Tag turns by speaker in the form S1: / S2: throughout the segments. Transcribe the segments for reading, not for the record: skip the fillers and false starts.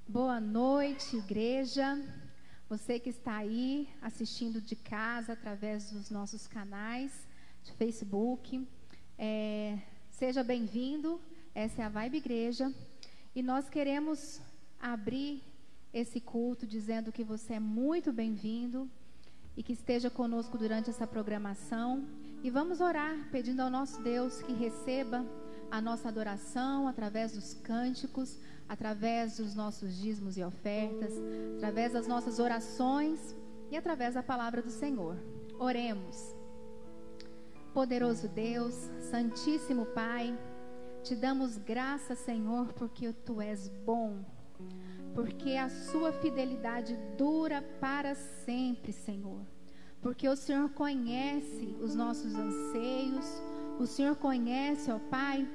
S1: Boa noite, igreja. Você que está aí assistindo de casa através dos nossos canais de Facebook, seja bem-vindo. Essa é a Vibe Igreja e nós queremos abrir esse culto dizendo que você é muito bem-vindo e que esteja conosco durante essa programação. E vamos orar pedindo ao nosso Deus que receba a nossa adoração através dos cânticos, através dos nossos dízimos e ofertas, através das nossas orações e através da palavra do Senhor. Oremos. Poderoso Deus, Santíssimo Pai, te damos graça, Senhor, porque Tu és bom, porque a Sua fidelidade dura para sempre, Senhor, porque o Senhor conhece os nossos anseios, o Senhor conhece, ó Pai,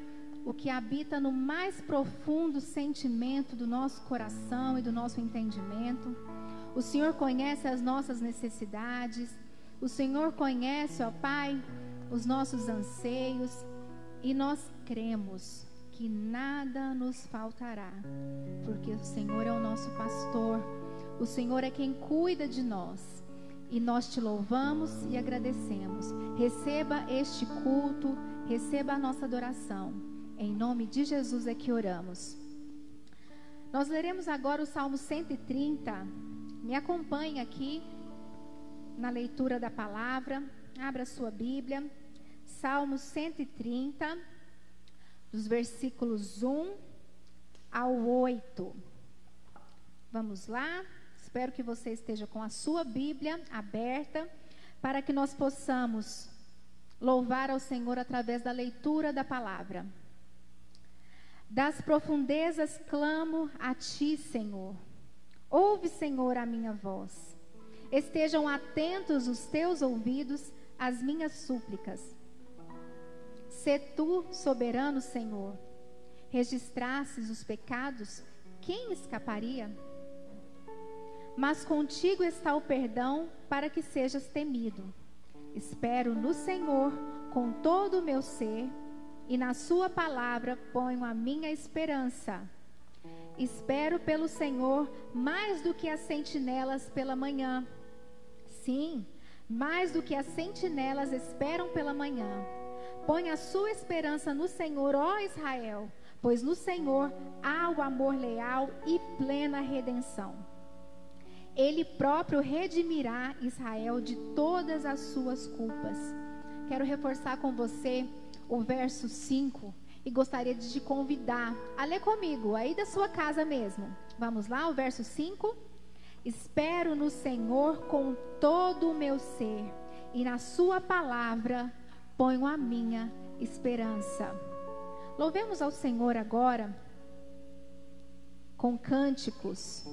S1: o que habita no mais profundo sentimento do nosso coração e do nosso entendimento. O Senhor conhece as nossas necessidades. O Senhor conhece, ó Pai, os nossos anseios. E nós cremos que nada nos faltará, porque o Senhor é o nosso pastor. O Senhor é quem cuida de nós. E nós te louvamos e agradecemos. Receba este culto, receba a nossa adoração. Em nome de Jesus é que oramos. Nós leremos agora o Salmo 130. Me acompanhe aqui na leitura da palavra. Abra sua Bíblia. Salmo 130, dos versículos 1 ao 8. Vamos lá. Espero que você esteja com a sua Bíblia aberta para que nós possamos louvar ao Senhor através da leitura da palavra. Das profundezas clamo a Ti, Senhor. Ouve, Senhor, a minha voz. Estejam atentos os Teus ouvidos às minhas súplicas. Se Tu, soberano Senhor, registrasses os pecados, quem escaparia? Mas contigo está o perdão para que sejas temido. Espero no Senhor com todo o meu ser, e na sua palavra ponho a minha esperança. Espero pelo Senhor mais do que as sentinelas pela manhã. Sim, mais do que as sentinelas esperam pela manhã. Põe a sua esperança no Senhor, ó Israel, pois no Senhor há o amor leal e plena redenção. Ele próprio redimirá Israel de todas as suas culpas. Quero reforçar com você o verso 5 e gostaria de te convidar a ler comigo, aí da sua casa mesmo. Vamos lá, o verso 5. Espero no Senhor com todo o meu ser, e na sua palavra ponho a minha esperança. Louvemos ao Senhor agora com cânticos.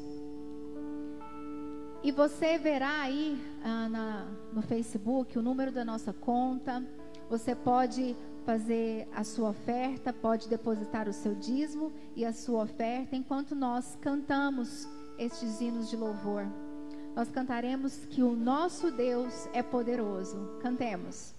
S1: E você verá aí no Facebook o número da nossa conta. Você pode fazer a sua oferta, pode depositar o seu dízimo e a sua oferta enquanto nós cantamos estes hinos de louvor. Nós cantaremos que o nosso Deus é poderoso. Cantemos.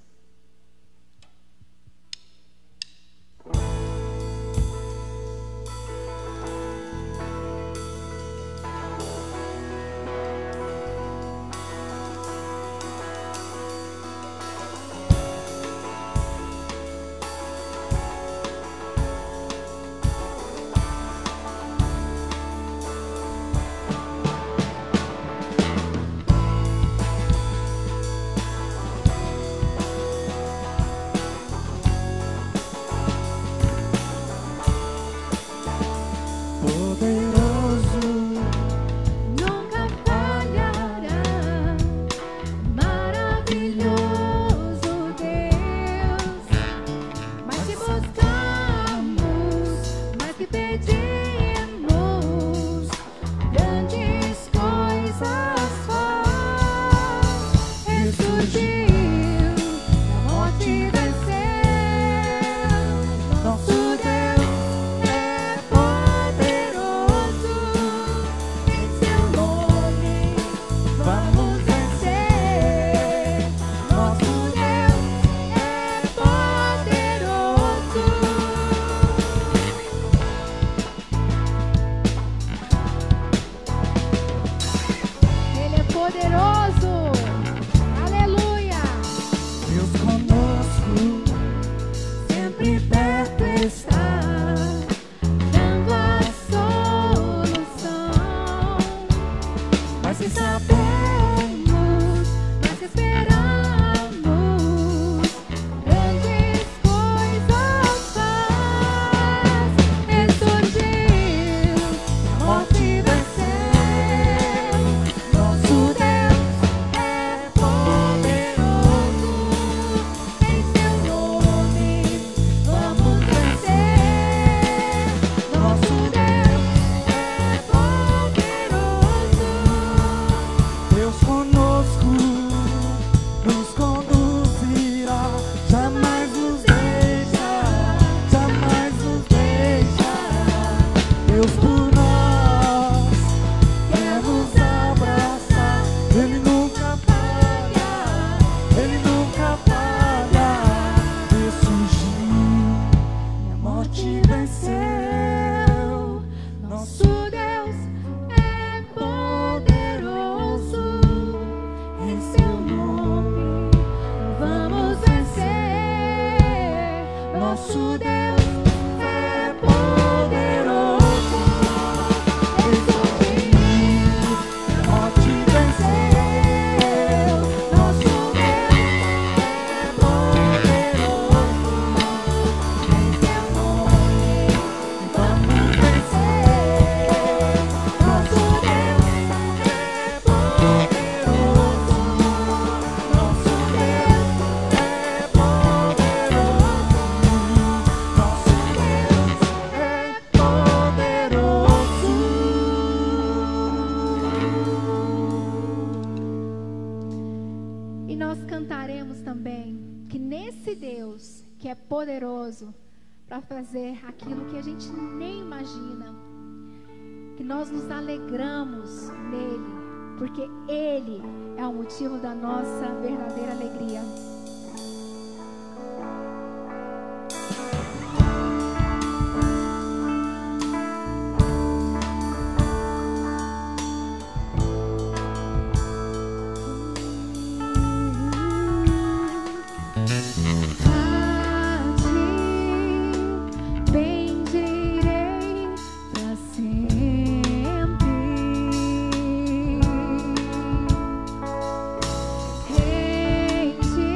S1: poderoso. Aleluia.
S2: Deus conosco, sempre perto está, dando a solução. Mas se sabemos, mas se esperamos, grandes coisas faz. Ressurgiu, a morte venceu. Nosso Deus é poderoso. Em seu nome vamos vencer. Nosso Deus é poderoso. Deus conosco nos conduzirá, jamais nos deixará, jamais nos deixará. Deus por nós quer nos abraçar. Ele nunca falha, Ele nunca falha. Ressurgiu, a morte venceu. Nosso Deus é poderoso. Em seu nome vamos vencer. Nosso Deus é poderoso. Ressurgiu, a morte venceu. Nosso Deus é poderoso. Em seu nome vamos vencer. Nosso Deus é poderoso. Nosso Deus é poderoso. Nosso Deus é poderoso.
S1: E nós cantaremos também que nesse Deus que é poderoso para fazer aquilo que a gente nem imagina, que nós nos alegramos nele, porque ele é o motivo da nossa verdadeira alegria. A ti bendirei pra sempre. Em ti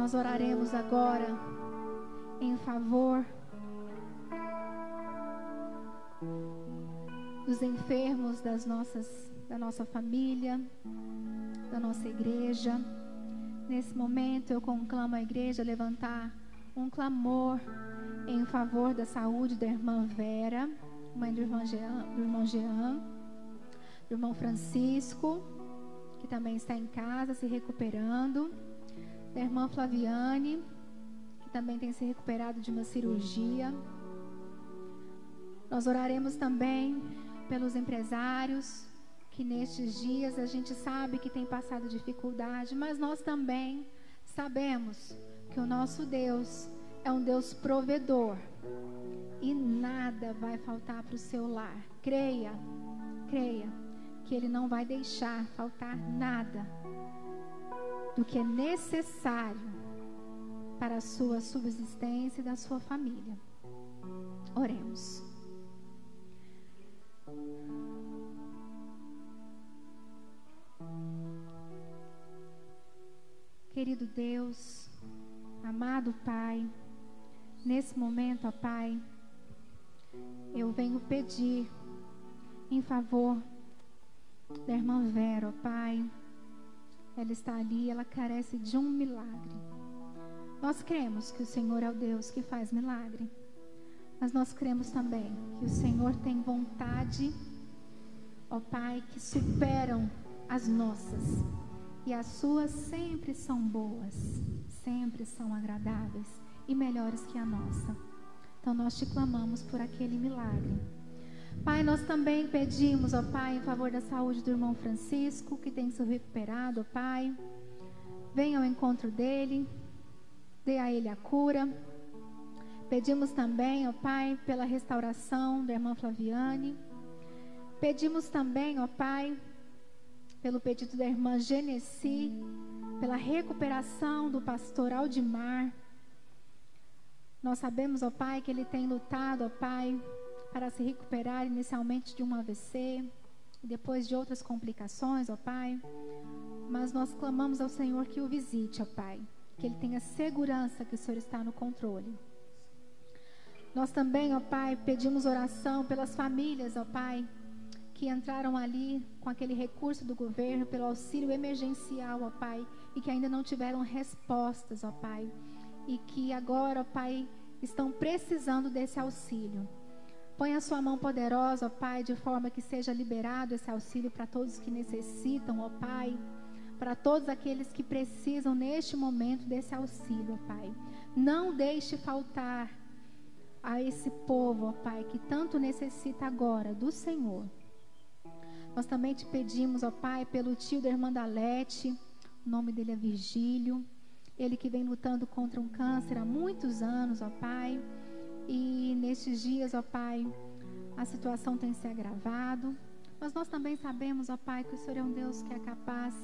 S1: Nós oraremos agora em favor dos enfermos da nossa família, da nossa igreja. Nesse momento eu conclamo a igreja a levantar um clamor em favor da saúde da irmã Vera, mãe do irmão Jean, do irmão Francisco, que também está em casa se recuperando, da irmã Flaviane, que também tem se recuperado de uma cirurgia. Nós oraremos também pelos empresários, que nestes dias a gente sabe que tem passado dificuldade, mas nós também sabemos que o nosso Deus é um Deus provedor e nada vai faltar para o seu lar. Creia que Ele não vai deixar faltar nada do que é necessário para a sua subsistência e da sua família. Oremos. Querido Deus, amado Pai, nesse momento, ó Pai, eu venho pedir em favor da irmã Vera, ó Pai. Ela está ali, ela carece de um milagre. Nós cremos que o Senhor é o Deus que faz milagre, mas nós cremos também que o Senhor tem vontade, ó Pai, que superam as nossas. E as suas sempre são boas, sempre são agradáveis e melhores que a nossa. Então nós te clamamos por aquele milagre. Pai, nós também pedimos, ó Pai, em favor da saúde do irmão Francisco, que tem se recuperado, ó Pai. Venha ao encontro dele, dê a ele a cura. Pedimos também, ó Pai, pela restauração da irmã Flaviane. Pedimos também, ó Pai, pelo pedido da irmã Genesi, pela recuperação do pastor Aldimar. Nós sabemos, ó Pai, que ele tem lutado, ó Pai, para se recuperar inicialmente de um AVC, depois de outras complicações, ó Pai. Mas nós clamamos ao Senhor que o visite, ó Pai, que ele tenha segurança que o Senhor está no controle. Nós também, ó Pai, pedimos oração pelas famílias, ó Pai, que entraram ali com aquele recurso do governo, pelo auxílio emergencial, ó Pai, e que ainda não tiveram respostas, ó Pai, e que agora, ó Pai, estão precisando desse auxílio. Põe a sua mão poderosa, ó Pai, de forma que seja liberado esse auxílio para todos que necessitam, ó Pai, para todos aqueles que precisam neste momento desse auxílio, ó Pai. Não deixe faltar a esse povo, ó Pai, que tanto necessita agora do Senhor. Nós também te pedimos, ó Pai, pelo tio da irmã Dalete, o nome dele é Virgílio, ele que vem lutando contra um câncer há muitos anos, ó Pai, e nestes dias, ó Pai, a situação tem se agravado, mas nós também sabemos, ó Pai, que o Senhor é um Deus que é capaz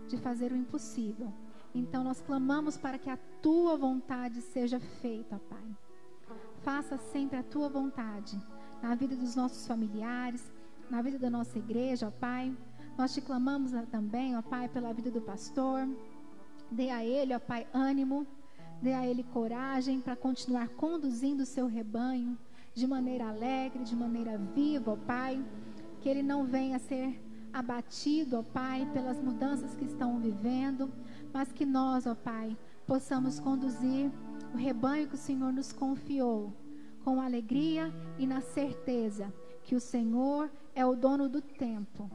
S1: de fazer o impossível. Então nós clamamos para que a Tua vontade seja feita, ó Pai. Faça sempre a Tua vontade na vida dos nossos familiares, na vida da nossa igreja, ó Pai. Nós te clamamos também, ó Pai, pela vida do pastor. Dê a ele, ó Pai, ânimo, dê a ele coragem para continuar conduzindo o seu rebanho de maneira alegre, de maneira viva, ó Pai. Que ele não venha a ser abatido, ó Pai, pelas mudanças que estão vivendo, mas que nós, ó Pai, possamos conduzir o rebanho que o Senhor nos confiou com alegria e na certeza que o Senhor é o dono do tempo.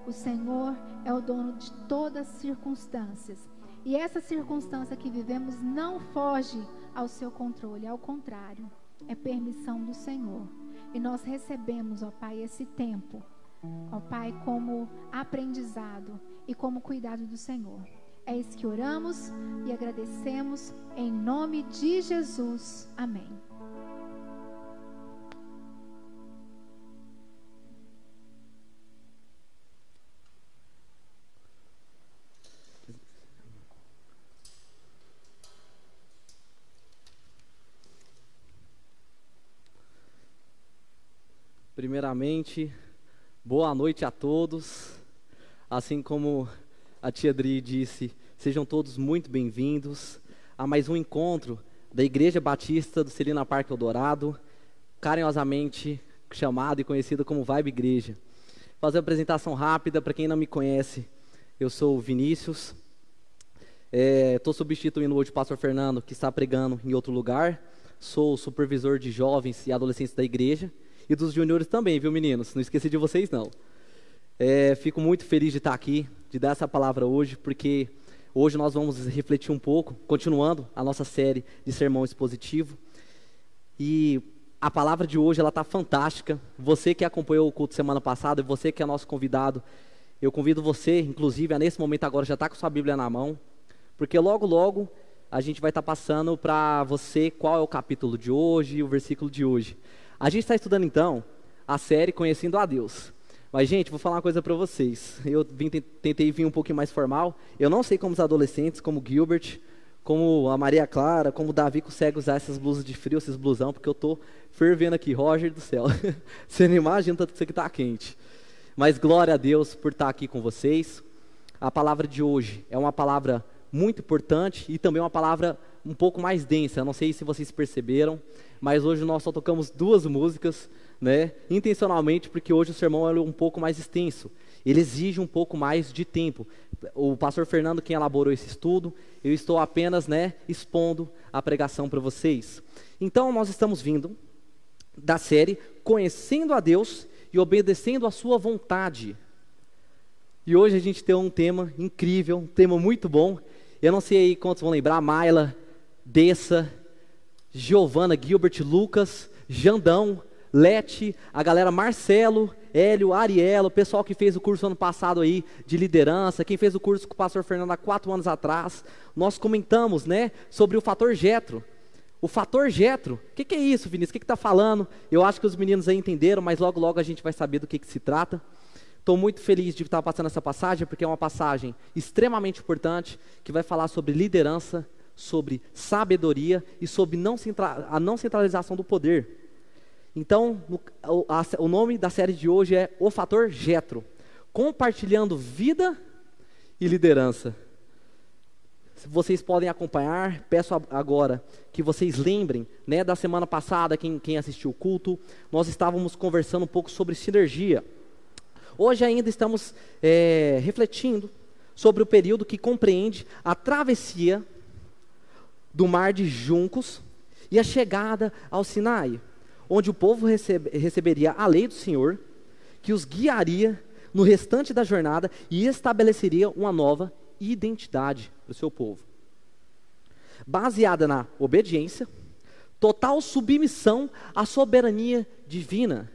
S1: O Senhor é o dono de todas as circunstâncias. E essa circunstância que vivemos não foge ao seu controle. Ao contrário, é permissão do Senhor. E nós recebemos, ó Pai, esse tempo, ó Pai, como aprendizado e como cuidado do Senhor. É isso que oramos e agradecemos em nome de Jesus. Amém.
S3: Primeiramente, boa noite a todos. Assim como a tia Dri disse, sejam todos muito bem-vindos a mais um encontro da Igreja Batista do Celina Parque Eldorado, carinhosamente chamado e conhecido como Vibe Igreja. Vou fazer uma apresentação rápida para quem não me conhece. Eu sou o Vinícius, estou substituindo hoje o pastor Fernando, que está pregando em outro lugar. Sou supervisor de jovens e adolescentes da igreja e dos juniores também, viu, meninos? Não esqueci de vocês, não. Fico muito feliz de estar aqui, de dar essa palavra hoje, porque hoje nós vamos refletir um pouco, continuando a nossa série de sermão expositivo. E a palavra de hoje, ela está fantástica. Você que acompanhou o culto semana passada, e você que é nosso convidado, eu convido você, inclusive, a nesse momento agora já estar com sua Bíblia na mão, porque logo, logo, a gente vai estar passando para você qual é o capítulo de hoje e o versículo de hoje. A gente está estudando, então, a série Conhecendo a Deus. Mas, gente, vou falar uma coisa para vocês. Eu tentei vir um pouquinho mais formal. Eu não sei como os adolescentes, como o Gilbert, como a Maria Clara, como o Davi consegue usar essas blusas de frio, esses blusão, porque eu estou fervendo aqui. Roger do céu. Você não imagina tanto que isso aqui está quente. Mas glória a Deus por estar aqui com vocês. A palavra de hoje é uma palavra muito importante e também uma palavra um pouco mais densa. Eu não sei se vocês perceberam, mas hoje nós só tocamos 2 músicas, né, intencionalmente, porque hoje o sermão é um pouco mais extenso. Ele exige um pouco mais de tempo. O pastor Fernando quem elaborou esse estudo, eu estou apenas, expondo a pregação para vocês. Então nós estamos vindo da série Conhecendo a Deus e Obedecendo a Sua Vontade. E hoje a gente tem um tema incrível, um tema muito bom. Eu não sei aí quantos vão lembrar, Mayla, Dessa, Giovana, Gilbert, Lucas, Jandão, Lete, a galera Marcelo, Hélio, Ariela, o pessoal que fez o curso ano passado aí de liderança, quem fez o curso com o pastor Fernando há 4 anos atrás, nós comentamos, sobre o fator Jetro. O fator Jetro, o que é isso, Vinícius? O que está falando? Eu acho que os meninos aí entenderam, mas logo logo a gente vai saber do que se trata. Estou muito feliz de estar passando essa passagem, porque é uma passagem extremamente importante, que vai falar sobre liderança, sobre sabedoria e sobre a não centralização do poder. Então, o nome da série de hoje é O Fator Jetro, compartilhando vida e liderança. Vocês podem acompanhar, peço agora que vocês lembrem, da semana passada, quem assistiu o culto, nós estávamos conversando um pouco sobre sinergia. Hoje ainda estamos refletindo sobre o período que compreende a travessia do mar de juncos e a chegada ao Sinai, onde o povo receberia a lei do Senhor, que os guiaria no restante da jornada e estabeleceria uma nova identidade para o seu povo. Baseada na obediência, total submissão à soberania divina.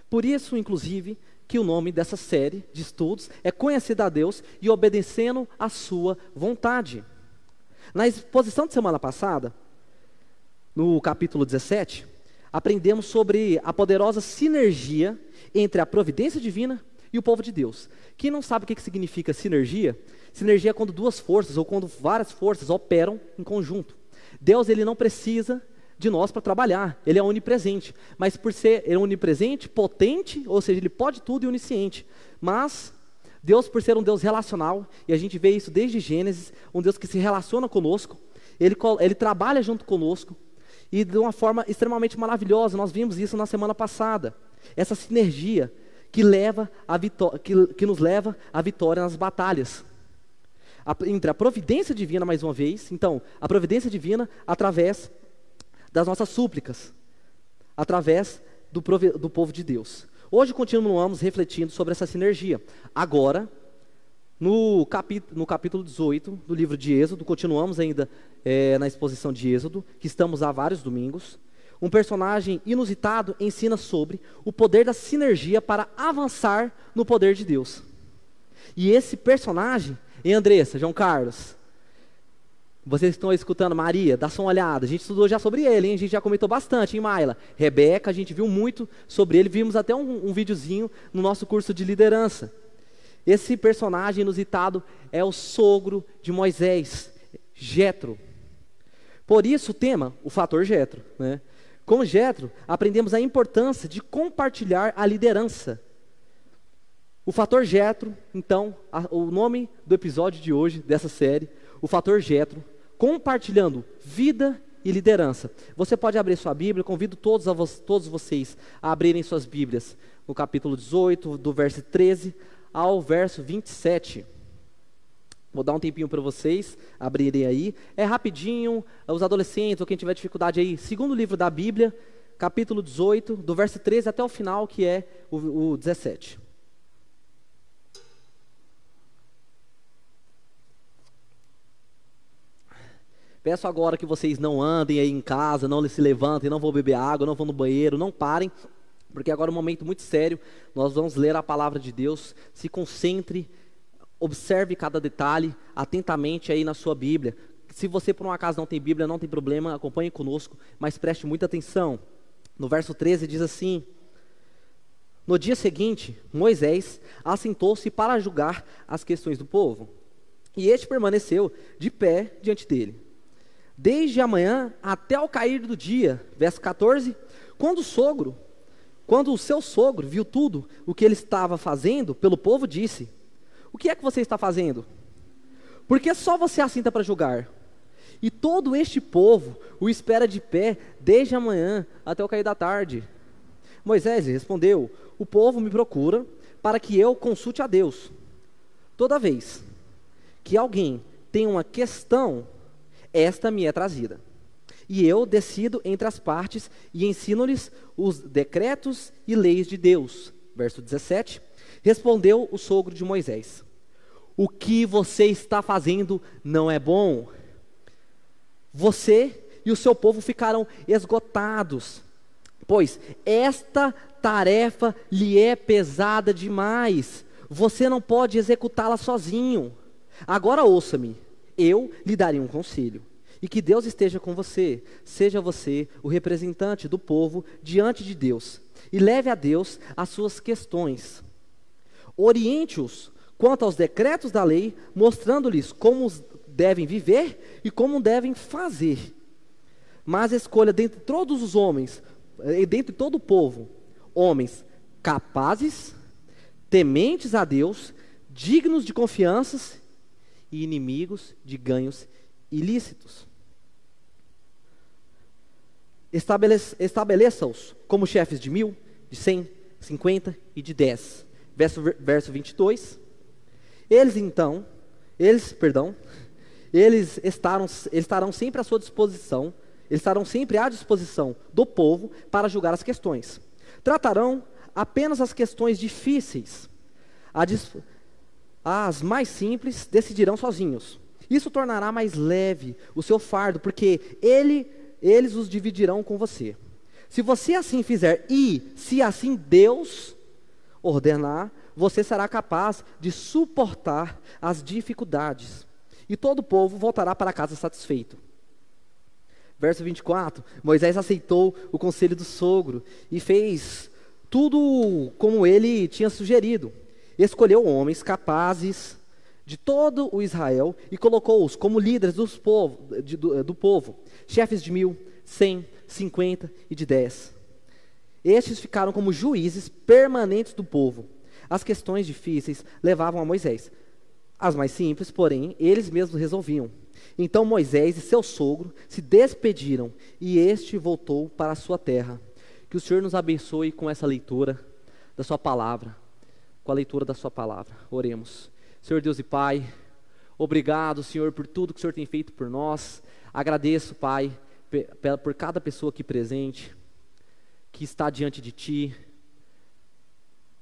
S3: Por isso, inclusive, que o nome dessa série de estudos é Conhecendo a Deus e Obedecendo a Sua Vontade. Na exposição de semana passada, no capítulo 17, aprendemos sobre a poderosa sinergia entre a providência divina e o povo de Deus. Quem não sabe o que significa sinergia? Sinergia é quando 2 forças ou quando várias forças operam em conjunto. Deus, ele não precisa de nós para trabalhar, ele é onipresente, mas por ser onipresente, potente, ou seja, ele pode tudo e onisciente, mas Deus, por ser um Deus relacional, e a gente vê isso desde Gênesis, um Deus que se relaciona conosco, ele trabalha junto conosco, e de uma forma extremamente maravilhosa. Nós vimos isso na semana passada, essa sinergia que nos leva à vitória nas batalhas, entre a providência divina, mais uma vez, então, a providência divina através das nossas súplicas, através do povo de Deus. Hoje continuamos refletindo sobre essa sinergia. Agora, no capítulo 18 do livro de Êxodo, continuamos ainda na exposição de Êxodo, que estamos há vários domingos. Um personagem inusitado ensina sobre o poder da sinergia para avançar no poder de Deus. E esse personagem, Andressa, João Carlos, vocês estão escutando, Maria, dá só uma olhada, a gente estudou já sobre ele, hein? A gente já comentou bastante, hein, Mayla? Rebeca, a gente viu muito sobre ele, vimos até um videozinho no nosso curso de liderança. Esse personagem inusitado é o sogro de Moisés, Jetro. Por isso o tema, o fator Jetro, Com Jetro, aprendemos a importância de compartilhar a liderança. O fator Jetro, então, o nome do episódio de hoje, dessa série, o fator Jetro, compartilhando vida e liderança. Você pode abrir sua Bíblia, convido todos vocês a abrirem suas Bíblias no capítulo 18, do verso 13 ao verso 27. Vou dar um tempinho para vocês abrirem aí. É rapidinho, os adolescentes ou quem tiver dificuldade aí, segundo livro da Bíblia, capítulo 18, do verso 13 até o final, que é o 17. Peço agora que vocês não andem aí em casa, não se levantem, não vão beber água, não vão no banheiro, não parem, porque agora é um momento muito sério, nós vamos ler a palavra de Deus. Se concentre, observe cada detalhe atentamente aí na sua Bíblia. Se você por um acaso não tem Bíblia, não tem problema, acompanhe conosco, mas preste muita atenção. No verso 13 diz assim: no dia seguinte, Moisés assentou-se para julgar as questões do povo, e este permaneceu de pé diante dele, desde a manhã até o cair do dia. Verso 14, quando o seu sogro viu tudo o que ele estava fazendo pelo povo, disse: o que é que você está fazendo? Porque só você assenta para julgar, e todo este povo o espera de pé desde a manhã até o cair da tarde. Moisés respondeu: o povo me procura para que eu consulte a Deus. Toda vez que alguém tem uma questão, esta me é trazida, e eu decido entre as partes e ensino-lhes os decretos e leis de Deus. Verso 17, respondeu o sogro de Moisés: o que você está fazendo não é bom. Você e o seu povo ficarão esgotados, pois esta tarefa lhe é pesada demais. Você não pode executá-la sozinho. Agora ouça-me, eu lhe darei um conselho, e que Deus esteja com você. Seja você o representante do povo diante de Deus, e leve a Deus as suas questões. Oriente-os quanto aos decretos da lei, mostrando-lhes como devem viver e como devem fazer. Mas escolha dentre todos os homens, e dentre todo o povo, homens capazes, tementes a Deus, dignos de confianças e inimigos de ganhos ilícitos. Estabeleça-os como chefes de 1.000, de 100, 50 e de 10. Verso 22. Eles estarão sempre à sua disposição, eles estarão sempre à disposição do povo para julgar as questões. Tratarão apenas as questões difíceis. As mais simples decidirão sozinhos. Isso tornará mais leve o seu fardo, porque eles os dividirão com você. Se você assim fizer, e se assim Deus ordenar, você será capaz de suportar as dificuldades, e todo o povo voltará para casa satisfeito. Verso 24, Moisés aceitou o conselho do sogro e fez tudo como ele tinha sugerido. Escolheu homens capazes de todo o Israel e colocou-os como líderes do povo, chefes de 1.000, 100, 50 e de 10. Estes ficaram como juízes permanentes do povo. As questões difíceis levavam a Moisés. As mais simples, porém, eles mesmos resolviam. Então Moisés e seu sogro se despediram, e este voltou para a sua terra. Que o Senhor nos abençoe com essa leitura da sua palavra, com a leitura da sua palavra. Oremos. Senhor Deus e Pai, obrigado, Senhor, por tudo que o Senhor tem feito por nós. Agradeço, Pai, por cada pessoa aqui presente, que está diante de Ti,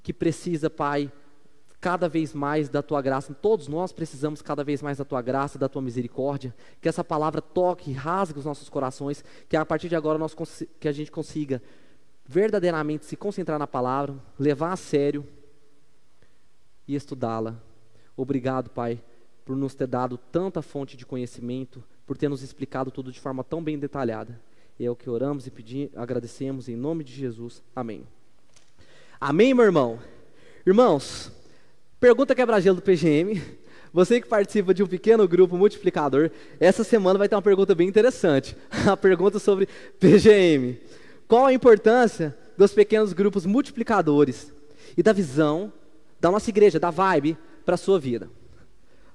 S3: que precisa, Pai, cada vez mais da Tua graça. Todos nós precisamos cada vez mais da Tua graça, da Tua misericórdia. Que essa palavra toque, rasgue os nossos corações, que a partir de agora que a gente consiga verdadeiramente se concentrar na palavra, levar a sério e estudá-la. Obrigado, Pai, por nos ter dado tanta fonte de conhecimento, por ter nos explicado tudo de forma tão bem detalhada. É o que oramos e pedimos, agradecemos em nome de Jesus. Amém. Amém, meu irmão? Irmãos, pergunta quebra-gelo do PGM. Você que participa de um pequeno grupo multiplicador, essa semana vai ter uma pergunta bem interessante. A pergunta sobre PGM. Qual a importância dos pequenos grupos multiplicadores e da visão da nossa igreja, da Vibe, para a sua vida?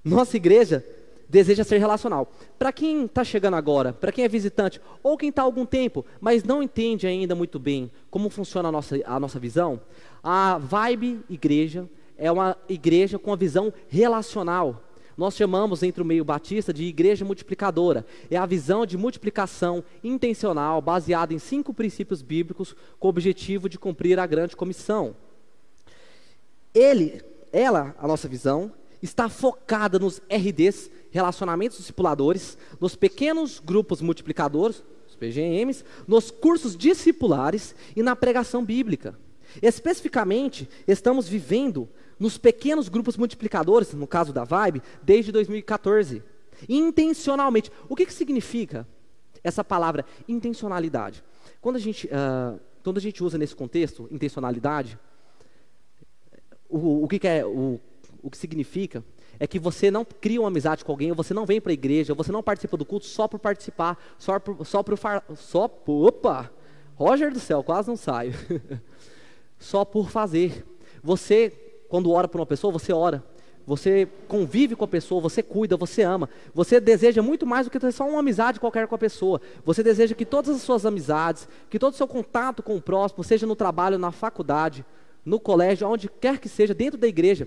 S3: Nossa igreja deseja ser relacional. Para quem está chegando agora, para quem é visitante, ou quem está há algum tempo, mas não entende ainda muito bem como funciona a nossa visão, a Vibe Igreja é uma igreja com a visão relacional. Nós chamamos entre o meio batista de igreja multiplicadora. É a visão de multiplicação intencional, baseada em 5 princípios bíblicos, com o objetivo de cumprir a grande comissão. A nossa visão, está focada nos RDs, relacionamentos discipuladores, nos pequenos grupos multiplicadores, os PGMs, nos cursos discipulares e na pregação bíblica. Especificamente, estamos vivendo nos pequenos grupos multiplicadores, no caso da Vibe, desde 2014. Intencionalmente. O que significa essa palavra intencionalidade? Quando a gente usa nesse contexto, intencionalidade, o que significa é que você não cria uma amizade com alguém, você não vem para a igreja, você não participa do culto só por participar, opa, Roger do céu, quase não saio. Só por fazer. Você, quando ora por uma pessoa, você ora. Você convive com a pessoa, você cuida, você ama. Você deseja muito mais do que ter só uma amizade qualquer com a pessoa. Você deseja que todas as suas amizades, que todo o seu contato com o próximo, seja no trabalho, na faculdade, no colégio, onde quer que seja, dentro da igreja,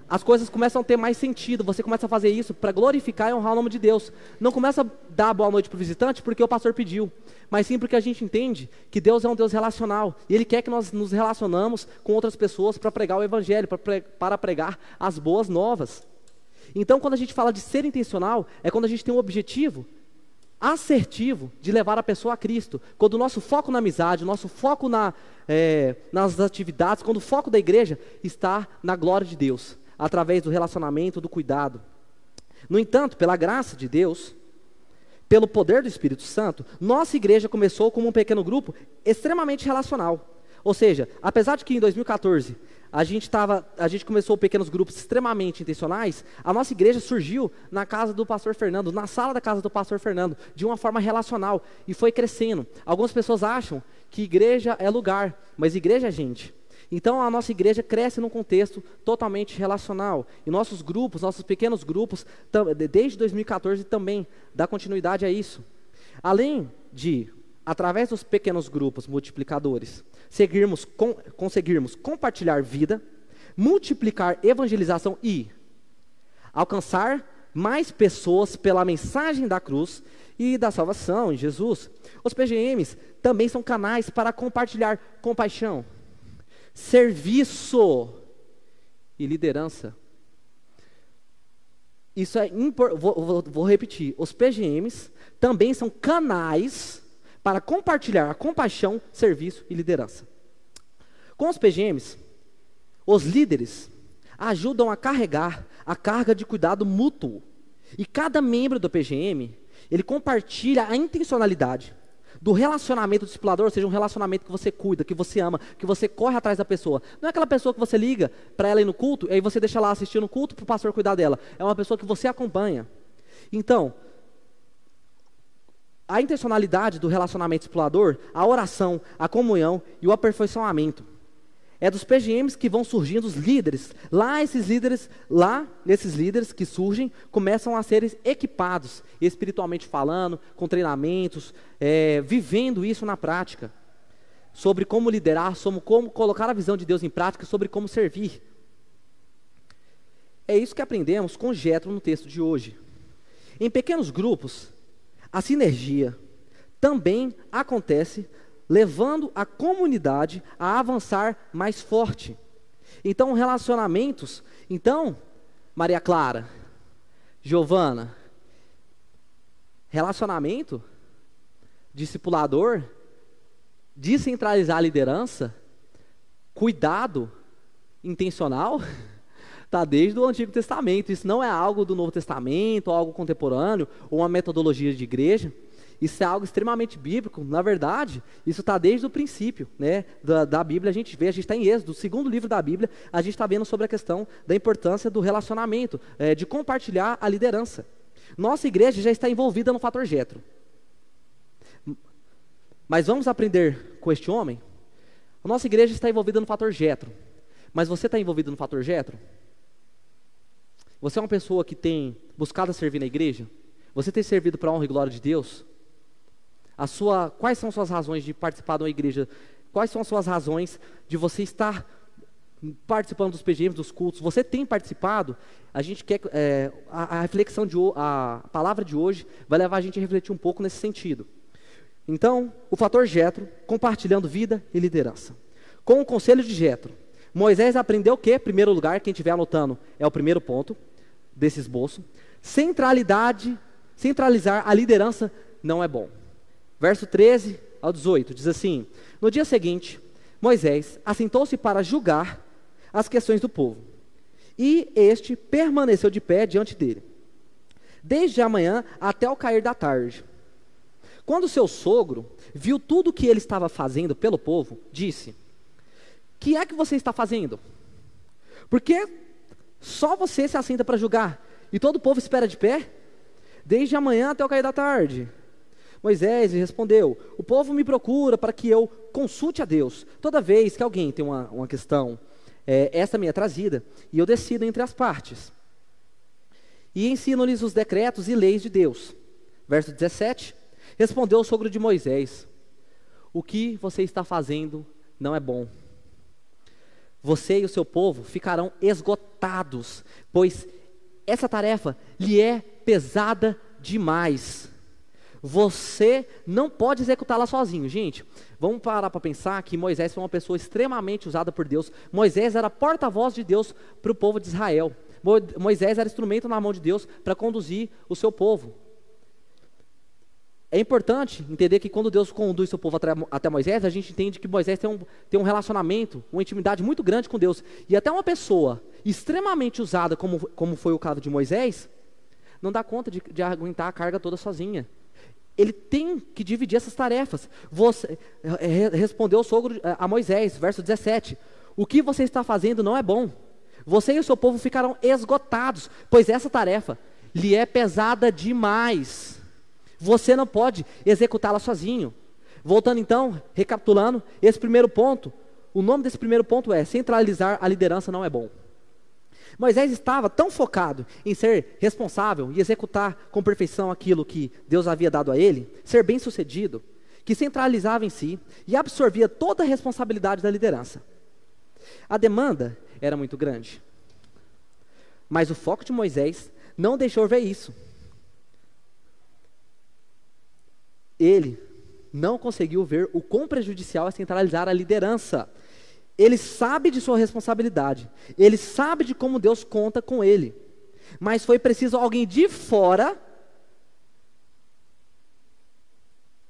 S3: as coisas começam a ter mais sentido. Você começa a fazer isso para glorificar e honrar o nome de Deus. Não começa a dar boa noite para o visitante porque o pastor pediu, mas sim porque a gente entende que Deus é um Deus relacional e Ele quer que nós nos relacionamos com outras pessoas para pregar o evangelho, para pregar as boas novas. Então, quando a gente fala de ser intencional, é quando a gente tem um objetivo assertivo de levar a pessoa a Cristo. Quando o nosso foco na amizade, o nosso foco nas atividades, quando o foco da igreja está na glória de Deus, através do relacionamento, do cuidado. No entanto, pela graça de Deus, pelo poder do Espírito Santo, nossa igreja começou como um pequeno grupo extremamente relacional. Ou seja, apesar de que em 2014 a gente começou pequenos grupos extremamente intencionais, a nossa igreja surgiu na casa do pastor Fernando, na sala da casa do pastor Fernando, de uma forma relacional, e foi crescendo. Algumas pessoas acham que igreja é lugar, mas igreja é gente. Então a nossa igreja cresce num contexto totalmente relacional. E nossos grupos, nossos pequenos grupos, desde 2014 também dá continuidade a isso. Além de, através dos pequenos grupos multiplicadores, conseguirmos compartilhar vida, multiplicar evangelização e alcançar mais pessoas pela mensagem da cruz e da salvação em Jesus. Os PGMs também são canais para compartilhar compaixão, serviço e liderança. Isso é vou repetir. Os PGMs também são canais para compartilhar a compaixão, serviço e liderança. Com os PGMs, os líderes ajudam a carregar a carga de cuidado mútuo. E cada membro do PGM, ele compartilha a intencionalidade do relacionamento discipulador, ou seja, um relacionamento que você cuida, que você ama, que você corre atrás da pessoa. Não é aquela pessoa que você liga para ela ir no culto, e aí você deixa lá assistindo o culto para o pastor cuidar dela. É uma pessoa que você acompanha. Então, a intencionalidade do relacionamento discipulador, a oração, a comunhão e o aperfeiçoamento. É dos PGMs que vão surgindo os líderes. Nesses líderes que surgem, começam a ser equipados, espiritualmente falando, com treinamentos, vivendo isso na prática. Sobre como liderar, sobre como colocar a visão de Deus em prática, sobre como servir. É isso que aprendemos com Jétro no texto de hoje. Em pequenos grupos, a sinergia também acontece, levando a comunidade a avançar mais forte. Então, relacionamentos. Então, Maria Clara, Giovana, relacionamento, discipulador, descentralizar a liderança, cuidado intencional, está desde o Antigo Testamento. Isso não é algo do Novo Testamento, algo contemporâneo, ou uma metodologia de igreja. Isso é algo extremamente bíblico. Na verdade, isso está desde o princípio, né, da Bíblia. A gente está em Êxodo, o segundo livro da Bíblia, a gente está vendo sobre a questão da importância do relacionamento, de compartilhar a liderança. Nossa igreja já está envolvida no fator Jétro. Mas vamos aprender com este homem? A nossa igreja está envolvida no fator Jétro. Mas você está envolvido no fator Jétro? Você é uma pessoa que tem buscado a servir na igreja? Você tem servido para a honra e glória de Deus? Quais são suas razões de participar de uma igreja? Quais são as suas razões de você estar participando dos PGMs, dos cultos? Você tem participado? A gente quer, a reflexão a palavra de hoje vai levar a gente a refletir um pouco nesse sentido. Então, o fator Jetro, compartilhando vida e liderança. Com o conselho de Jetro, Moisés aprendeu o quê? Primeiro lugar, quem estiver anotando, é o primeiro ponto desse esboço. Centralizar a liderança não é bom. Verso 13 ao 18, diz assim: no dia seguinte, Moisés assentou-se para julgar as questões do povo. E este permaneceu de pé diante dele, desde a manhã até o cair da tarde. Quando seu sogro viu tudo o que ele estava fazendo pelo povo, disse: que é que você está fazendo? Porque só você se assenta para julgar, e todo o povo espera de pé, desde a manhã até o cair da tarde. Moisés respondeu: o povo me procura para que eu consulte a Deus. Toda vez que alguém tem uma questão, esta me é trazida, e eu decido entre as partes. E ensino-lhes os decretos e leis de Deus. Verso 17, respondeu o sogro de Moisés: o que você está fazendo não é bom. Você e o seu povo ficarão esgotados, pois essa tarefa lhe é pesada demais. Você não pode executá-la sozinho. Gente, vamos parar para pensar que Moisés foi uma pessoa extremamente usada por Deus. Moisés era porta-voz de Deus para o povo de Israel. Moisés era instrumento na mão de Deus para conduzir o seu povo. É importante entender que quando Deus conduz seu povo até Moisés, a gente entende que Moisés tem um relacionamento, uma intimidade muito grande com Deus. E até uma pessoa extremamente usada, como foi o caso de Moisés, não dá conta de aguentar a carga toda sozinha. Ele tem que dividir essas tarefas. Respondeu o sogro a Moisés, verso 17: o que você está fazendo não é bom. Você e o seu povo ficarão esgotados, pois essa tarefa lhe é pesada demais. Você não pode executá-la sozinho. Voltando então, recapitulando, esse primeiro ponto, o nome desse primeiro ponto é: centralizar a liderança não é bom. Moisés estava tão focado em ser responsável e executar com perfeição aquilo que Deus havia dado a ele, ser bem-sucedido, que centralizava em si e absorvia toda a responsabilidade da liderança. A demanda era muito grande, mas o foco de Moisés não deixou ver isso. Ele não conseguiu ver o quão prejudicial é centralizar a liderança. Ele sabe de sua responsabilidade, ele sabe de como Deus conta com ele, mas foi preciso alguém de fora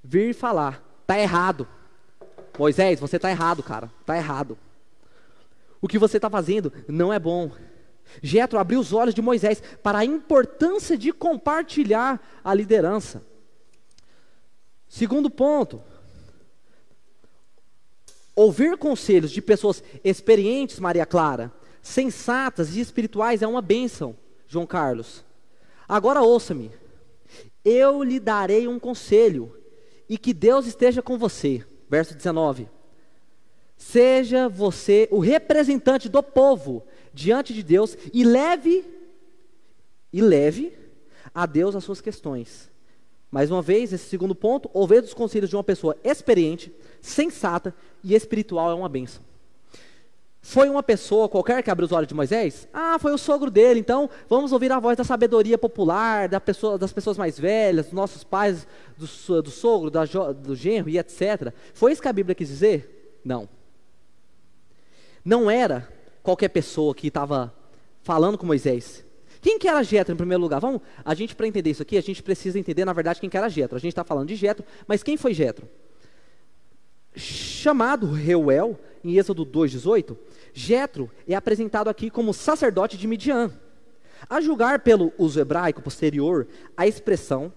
S3: vir e falar: está errado, Moisés, você está errado, cara, está errado, o que você está fazendo não é bom. Jetro abriu os olhos de Moisés para a importância de compartilhar a liderança. Segundo ponto, ouvir conselhos de pessoas experientes, Maria Clara, sensatas e espirituais é uma bênção, João Carlos. Agora ouça-me, eu lhe darei um conselho, e que Deus esteja com você. Verso 19, seja você o representante do povo diante de Deus, e leve a Deus as suas questões. Mais uma vez, esse segundo ponto, ouvir os conselhos de uma pessoa experiente, sensata e espiritual é uma bênção. Foi uma pessoa qualquer que abriu os olhos de Moisés? Ah, foi o sogro dele, então vamos ouvir a voz da sabedoria popular, das pessoas mais velhas, dos nossos pais, do sogro, do genro e etc. Foi isso que a Bíblia quis dizer? Não. Não era qualquer pessoa que estava falando com Moisés. Quem que era Jetro em primeiro lugar? A gente, para entender isso aqui, a gente precisa entender na verdade quem que era Jetro. A gente está falando de Jetro, mas quem foi Jetro? Chamado Reuel, em Êxodo 2:18, Jetro é apresentado aqui como sacerdote de Midian. A julgar pelo uso hebraico posterior, a expressão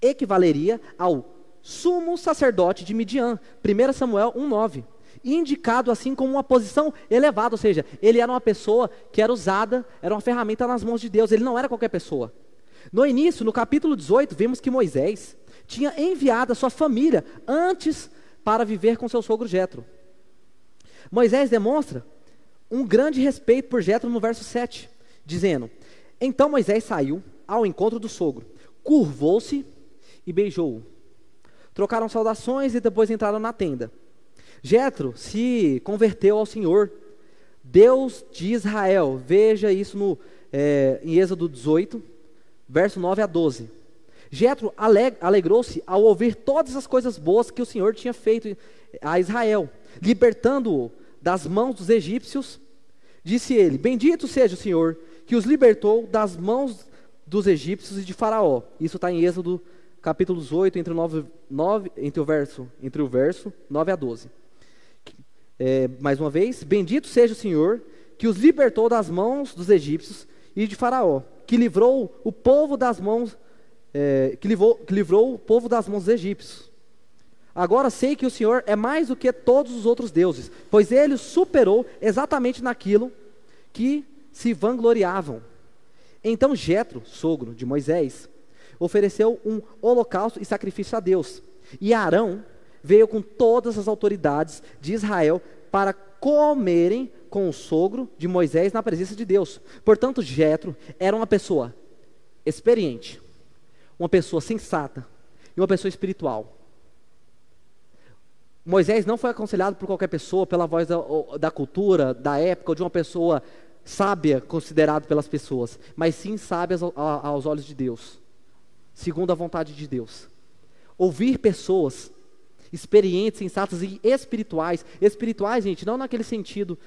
S3: equivaleria ao sumo sacerdote de Midian, 1 Samuel 1:9. Indicado assim como uma posição elevada, ou seja, ele era uma pessoa que era usada, era uma ferramenta nas mãos de Deus, ele não era qualquer pessoa. No início, no capítulo 18, vemos que Moisés tinha enviado a sua família antes para viver com seu sogro Jetro. Moisés demonstra um grande respeito por Jetro no verso 7, dizendo: Então Moisés saiu ao encontro do sogro, curvou-se e beijou-o. Trocaram saudações e depois entraram na tenda. Jetro se converteu ao Senhor, Deus de Israel. Veja isso em Êxodo 18, verso 9 a 12. Jetro alegrou-se ao ouvir todas as coisas boas que o Senhor tinha feito a Israel, libertando-o das mãos dos egípcios. Disse ele: bendito seja o Senhor, que os libertou das mãos dos egípcios e de Faraó. Isso está em Êxodo capítulo 18, entre o verso 9 a 12. Mais uma vez, bendito seja o Senhor, que os libertou das mãos dos egípcios e de Faraó, que livrou o povo das mãos livrou o povo das mãos dos egípcios. Agora sei que o Senhor é mais do que todos os outros deuses, pois ele os superou exatamente naquilo que se vangloriavam. Então Jetro, sogro de Moisés, ofereceu um holocausto e sacrifício a Deus. E Arão veio com todas as autoridades de Israel para comerem com o sogro de Moisés na presença de Deus. Portanto, Jetro era uma pessoa experiente, uma pessoa sensata e uma pessoa espiritual. Moisés não foi aconselhado por qualquer pessoa, pela voz da cultura, da época, ou de uma pessoa sábia considerada pelas pessoas, mas sim sábia aos olhos de Deus, segundo a vontade de Deus. Ouvir pessoas experientes, sensatas e espirituais. Espirituais, gente, não naquele sentido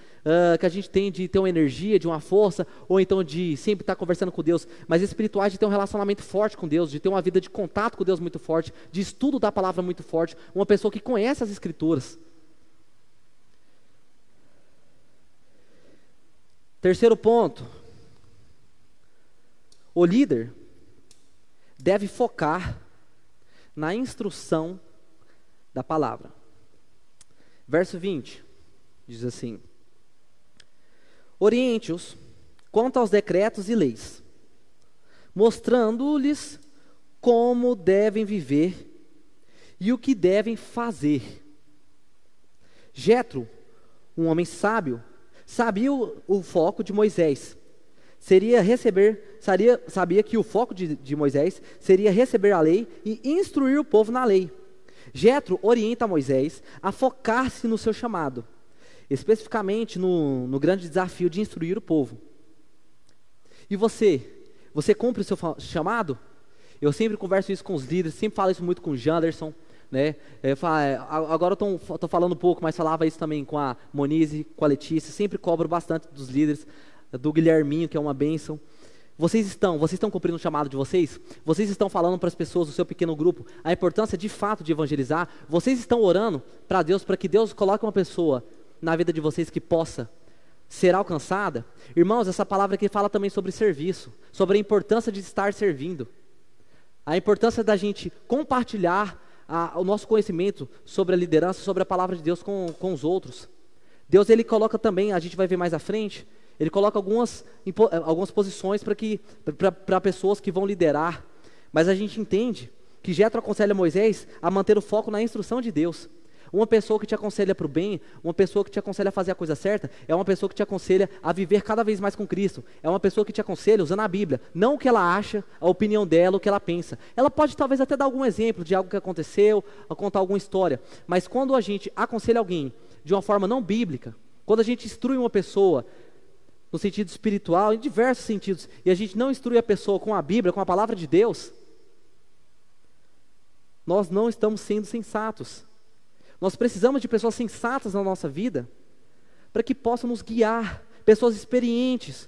S3: que a gente tem de ter uma energia, de uma força, ou então de sempre estar conversando com Deus, mas espirituais de ter um relacionamento forte com Deus, de ter uma vida de contato com Deus muito forte, de estudo da palavra muito forte, uma pessoa que conhece as Escrituras. Terceiro ponto, o líder deve focar na instrução da palavra. Verso 20, diz assim: oriente-os quanto aos decretos e leis, mostrando-lhes como devem viver e o que devem fazer. Jetro, um homem sábio, sabia o foco de Moisés. Sabia que o foco de Moisés seria receber a lei e instruir o povo na lei. Jetro orienta Moisés a focar-se no seu chamado, especificamente no grande desafio de instruir o povo. E você cumpre o seu chamado? Eu sempre converso isso com os líderes, sempre falo isso muito com o Janderson, né? Agora eu estou falando um pouco, mas falava isso também com a Monize, com a Letícia, sempre cobro bastante dos líderes, do Guilherminho, que é uma bênção. Vocês estão cumprindo o chamado de vocês? Vocês estão falando para as pessoas do seu pequeno grupo a importância de fato de evangelizar? Vocês estão orando para Deus, para que Deus coloque uma pessoa na vida de vocês que possa ser alcançada? Irmãos, essa palavra aqui fala também sobre serviço, sobre a importância de estar servindo, a importância da gente compartilhar o nosso conhecimento sobre a liderança, sobre a palavra de Deus com os outros. Deus, ele coloca também, a gente vai ver mais à frente, ele coloca algumas posições para pessoas que vão liderar, mas a gente entende que Jetro aconselha Moisés a manter o foco na instrução de Deus. Uma pessoa que te aconselha para o bem, uma pessoa que te aconselha a fazer a coisa certa, é uma pessoa que te aconselha a viver cada vez mais com Cristo. É uma pessoa que te aconselha usando a Bíblia, não o que ela acha, a opinião dela, o que ela pensa. Ela pode talvez até dar algum exemplo de algo que aconteceu, ou contar alguma história, mas quando a gente aconselha alguém de uma forma não bíblica, quando a gente instrui uma pessoa no sentido espiritual, em diversos sentidos, e a gente não instrui a pessoa com a Bíblia, com a palavra de Deus, nós não estamos sendo sensatos. Nós precisamos de pessoas sensatas na nossa vida, para que possam nos guiar, pessoas experientes,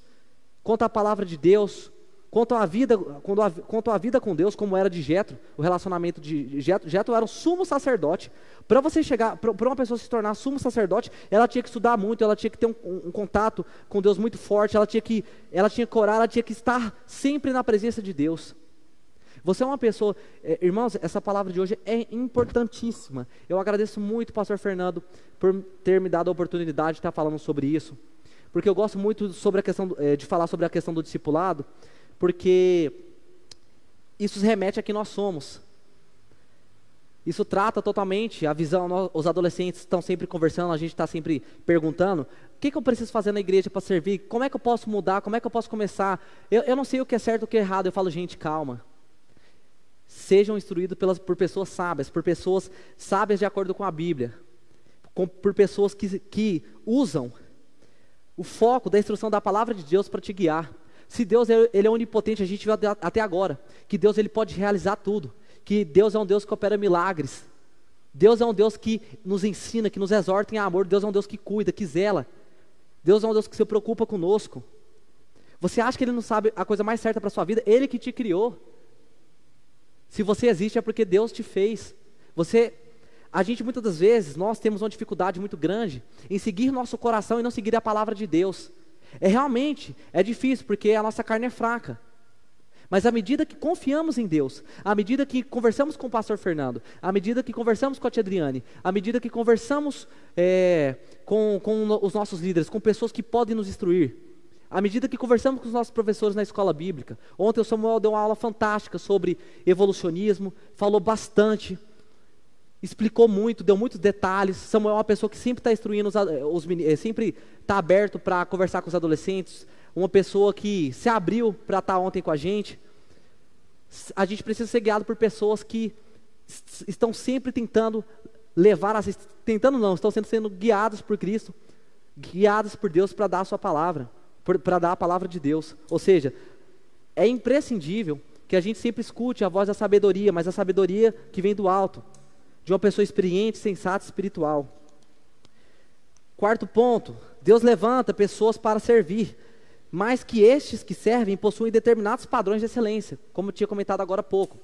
S3: quanto à palavra de Deus, quanto à vida com Deus, como era de Jetro, o relacionamento de Jetro. Jetro era um sumo sacerdote. Para você chegar, para uma pessoa se tornar sumo sacerdote, ela tinha que estudar muito, ela tinha que ter um contato com Deus muito forte, ela tinha que orar, ela tinha que estar sempre na presença de Deus. Você é uma pessoa, irmãos, essa palavra de hoje é importantíssima. Eu agradeço muito, pastor Fernando, por ter me dado a oportunidade de estar falando sobre isso, porque eu gosto muito sobre a questão, de falar sobre a questão do discipulado, porque isso remete a quem nós somos. Isso trata totalmente a visão. Os adolescentes estão sempre conversando, a gente está sempre perguntando: o que eu preciso fazer na igreja para servir? Como é que eu posso mudar? Como é que eu posso começar? Eu não sei o que é certo e o que é errado. Eu falo: gente, calma. Sejam instruídos por pessoas sábias de acordo com a Bíblia, por pessoas que usam o foco da instrução da palavra de Deus para te guiar. Se Deus ele é onipotente, a gente viu até agora que Deus ele pode realizar tudo, que Deus é um Deus que opera milagres, Deus é um Deus que nos ensina, que nos exorta em amor, Deus é um Deus que cuida, que zela, Deus é um Deus que se preocupa conosco. Você acha que Ele não sabe a coisa mais certa para a sua vida? Ele que te criou. Se você existe é porque Deus te fez. A gente muitas das vezes, nós temos uma dificuldade muito grande em seguir nosso coração e não seguir a palavra de Deus. Realmente difícil, porque a nossa carne é fraca. Mas à medida que confiamos em Deus, à medida que conversamos com o pastor Fernando, à medida que conversamos com a tia Adriane, à medida que conversamos com os nossos líderes, com pessoas que podem nos instruir, à medida que conversamos com os nossos professores na escola bíblica. Ontem o Samuel deu uma aula fantástica sobre evolucionismo, falou bastante, explicou muito, deu muitos detalhes. Samuel é uma pessoa que sempre está instruindo os meninos, sempre está aberto para conversar com os adolescentes, uma pessoa que se abriu para estar ontem com a gente. A gente precisa ser guiado por pessoas que estão sempre tentando estão sendo guiados por Cristo, guiados por Deus para dar a sua palavra, para dar a palavra de Deus. Ou seja, é imprescindível que a gente sempre escute a voz da sabedoria, mas a sabedoria que vem do alto, de uma pessoa experiente, sensata, espiritual. Quarto ponto: Deus levanta pessoas para servir, mas que estes que servem possuem determinados padrões de excelência, como eu tinha comentado agora há pouco.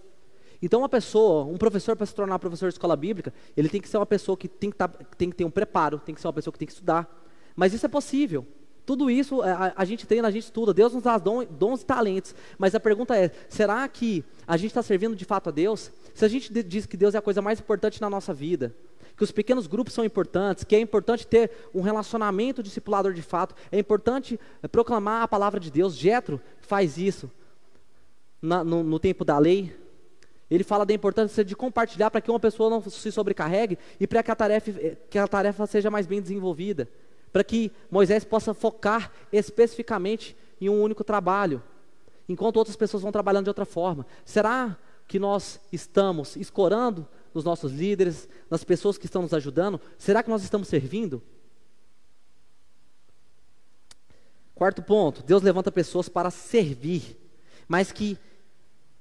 S3: Então um professor, para se tornar professor de escola bíblica, ele tem que ser uma pessoa que tem que ter um preparo, tem que ser uma pessoa que tem que estudar. Mas isso é possível. Tudo isso a gente treina, a gente estuda, Deus nos dá dons e talentos. Mas a pergunta é: será que a gente está servindo de fato a Deus? Se a gente diz que Deus é a coisa mais importante na nossa vida, que os pequenos grupos são importantes, que é importante ter um relacionamento discipulador de fato, é importante proclamar a palavra de Deus. Jétro faz isso no tempo da lei. Ele fala da importância de compartilhar para que uma pessoa não se sobrecarregue e para que a tarefa seja mais bem desenvolvida, para que Moisés possa focar especificamente em um único trabalho, enquanto outras pessoas vão trabalhando de outra forma. Será que nós estamos escorando nos nossos líderes, nas pessoas que estão nos ajudando? Será que nós estamos servindo? Quarto ponto: Deus levanta pessoas para servir, mas que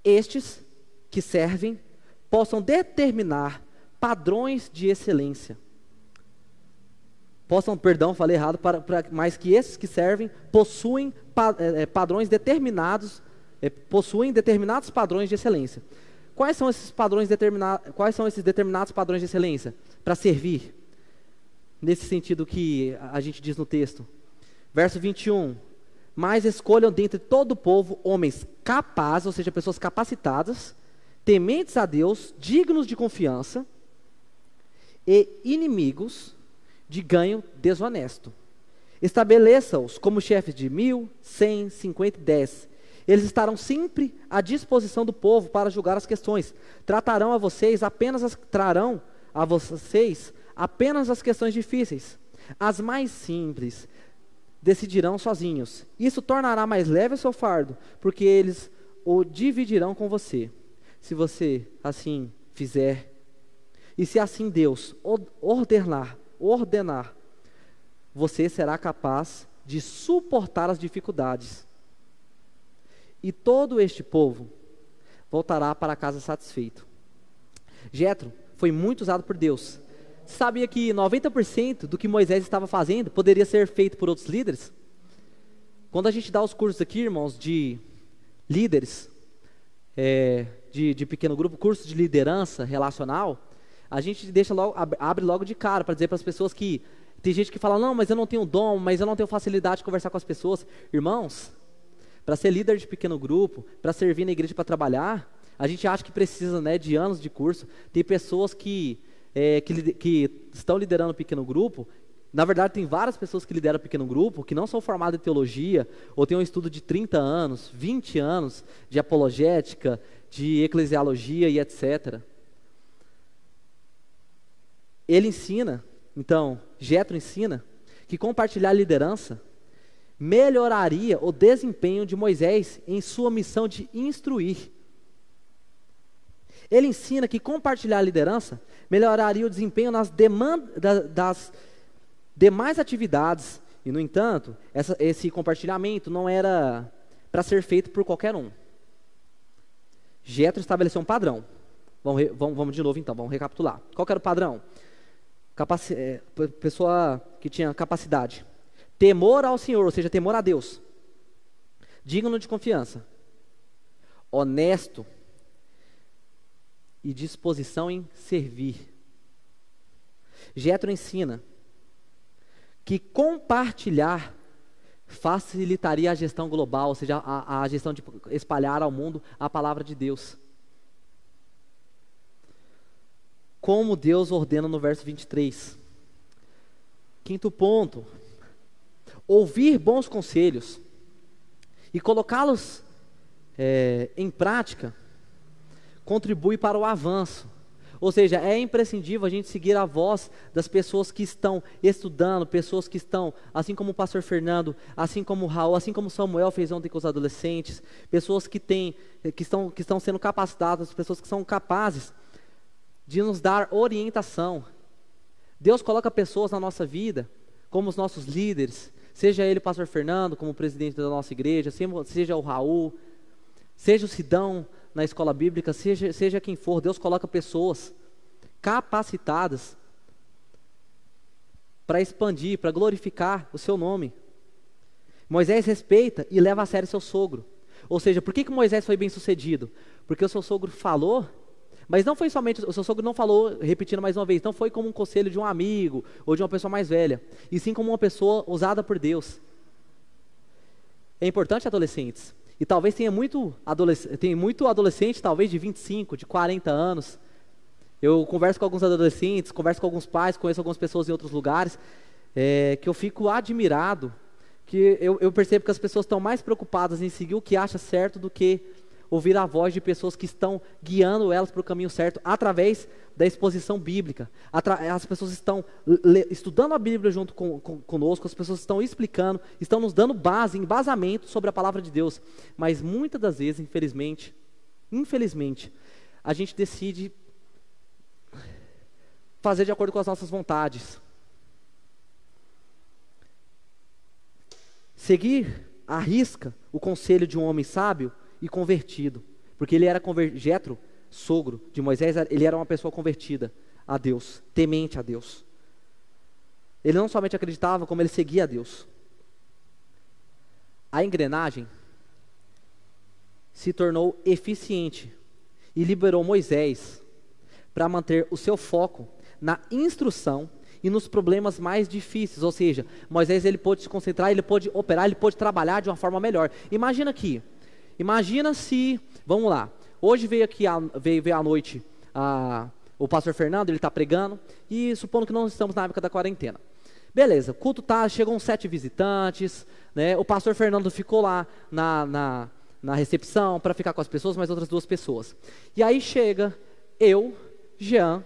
S3: estes que servem possam determinar padrões de excelência. Falei errado, mas que esses que servem possuem padrões determinados, possuem determinados padrões de excelência. Quais são esses determinados padrões de excelência para servir? Nesse sentido que a gente diz no texto. Verso 21. Mas escolham dentre todo o povo homens capazes, ou seja, pessoas capacitadas, tementes a Deus, dignos de confiança e inimigos de ganho desonesto. Estabeleça-os como chefes de 1.000, 100, 50 e 10. Eles estarão sempre à disposição do povo para julgar as questões. Trarão a vocês apenas as questões difíceis. As mais simples decidirão sozinhos. Isso tornará mais leve o seu fardo, porque eles o dividirão com você. Se você assim fizer, e se assim Deus ordenar, você será capaz de suportar as dificuldades. E todo este povo voltará para casa satisfeito. Jétro foi muito usado por Deus. Sabia que 90% do que Moisés estava fazendo poderia ser feito por outros líderes? Quando a gente dá os cursos aqui, irmãos, de líderes, de pequeno grupo, curso de liderança relacional, a gente abre logo de cara para dizer para as pessoas que tem gente que fala: não, mas eu não tenho dom, mas eu não tenho facilidade de conversar com as pessoas. Irmãos, para ser líder de pequeno grupo, para servir na igreja, para trabalhar, a gente acha que precisa, de anos de curso. Tem pessoas que estão liderando pequeno grupo. Na verdade, tem várias pessoas que lideram pequeno grupo que não são formadas em teologia, ou têm um estudo de 30 anos, 20 anos de apologética, de eclesiologia e etc. Ele ensina, então, Jetro ensina, que compartilhar a liderança melhoraria o desempenho de Moisés em sua missão de instruir. Ele ensina que compartilhar a liderança melhoraria o desempenho nas das demais atividades. E, no entanto, esse compartilhamento não era para ser feito por qualquer um. Jetro estabeleceu um padrão. Vamos de novo então, vamos recapitular. Qual que era o padrão? Pessoa que tinha capacidade. Temor ao Senhor, ou seja, temor a Deus. Digno de confiança. Honesto. E disposição em servir. Jetro ensina que compartilhar facilitaria a gestão global, ou seja, a gestão de espalhar ao mundo a palavra de Deus. Como Deus ordena no verso 23. Quinto ponto. Ouvir bons conselhos e colocá-los em prática contribui para o avanço. Ou seja, é imprescindível a gente seguir a voz das pessoas que estão estudando, pessoas que estão, assim como o pastor Fernando, assim como o Raul, assim como o Samuel fez ontem com os adolescentes, pessoas que estão sendo capacitadas, pessoas que são capazes de nos dar orientação. Deus coloca pessoas na nossa vida, como os nossos líderes, seja ele o pastor Fernando, como presidente da nossa igreja, seja o Raul, seja o Sidão na escola bíblica, seja quem for, Deus coloca pessoas capacitadas para expandir, para glorificar o seu nome. Moisés respeita e leva a sério seu sogro. Ou seja, por que Moisés foi bem sucedido? Porque o seu sogro falou, mas não foi somente, o seu sogro não falou, repetindo mais uma vez, não foi como um conselho de um amigo ou de uma pessoa mais velha, e sim como uma pessoa usada por Deus. É importante, adolescentes, e talvez tenha muito adolescente, talvez de 25, de 40 anos. Eu converso com alguns adolescentes, converso com alguns pais, conheço algumas pessoas em outros lugares, que eu fico admirado, que eu percebo que as pessoas estão mais preocupadas em seguir o que acha certo do que ouvir a voz de pessoas que estão guiando elas para o caminho certo, através da exposição bíblica. As pessoas estão estudando a Bíblia junto conosco, as pessoas estão explicando, estão nos dando embasamento sobre a palavra de Deus. Mas muitas das vezes, infelizmente, a gente decide fazer de acordo com as nossas vontades. Seguir à risca o conselho de um homem sábio e convertido, porque ele era Jetro, sogro de Moisés, ele era uma pessoa convertida a Deus, temente a Deus. Ele não somente acreditava, como ele seguia a Deus. A engrenagem se tornou eficiente e liberou Moisés para manter o seu foco na instrução e nos problemas mais difíceis. Ou seja, Moisés ele pôde se concentrar, ele pôde operar, ele pôde trabalhar de uma forma melhor. Imagina se, vamos lá, hoje veio à noite o pastor Fernando, ele está pregando, e supondo que não estamos na época da quarentena. Beleza, culto chegam uns 7 visitantes, né? O pastor Fernando ficou lá na recepção para ficar com as pessoas, mais outras 2 pessoas. E aí chega eu, Jean,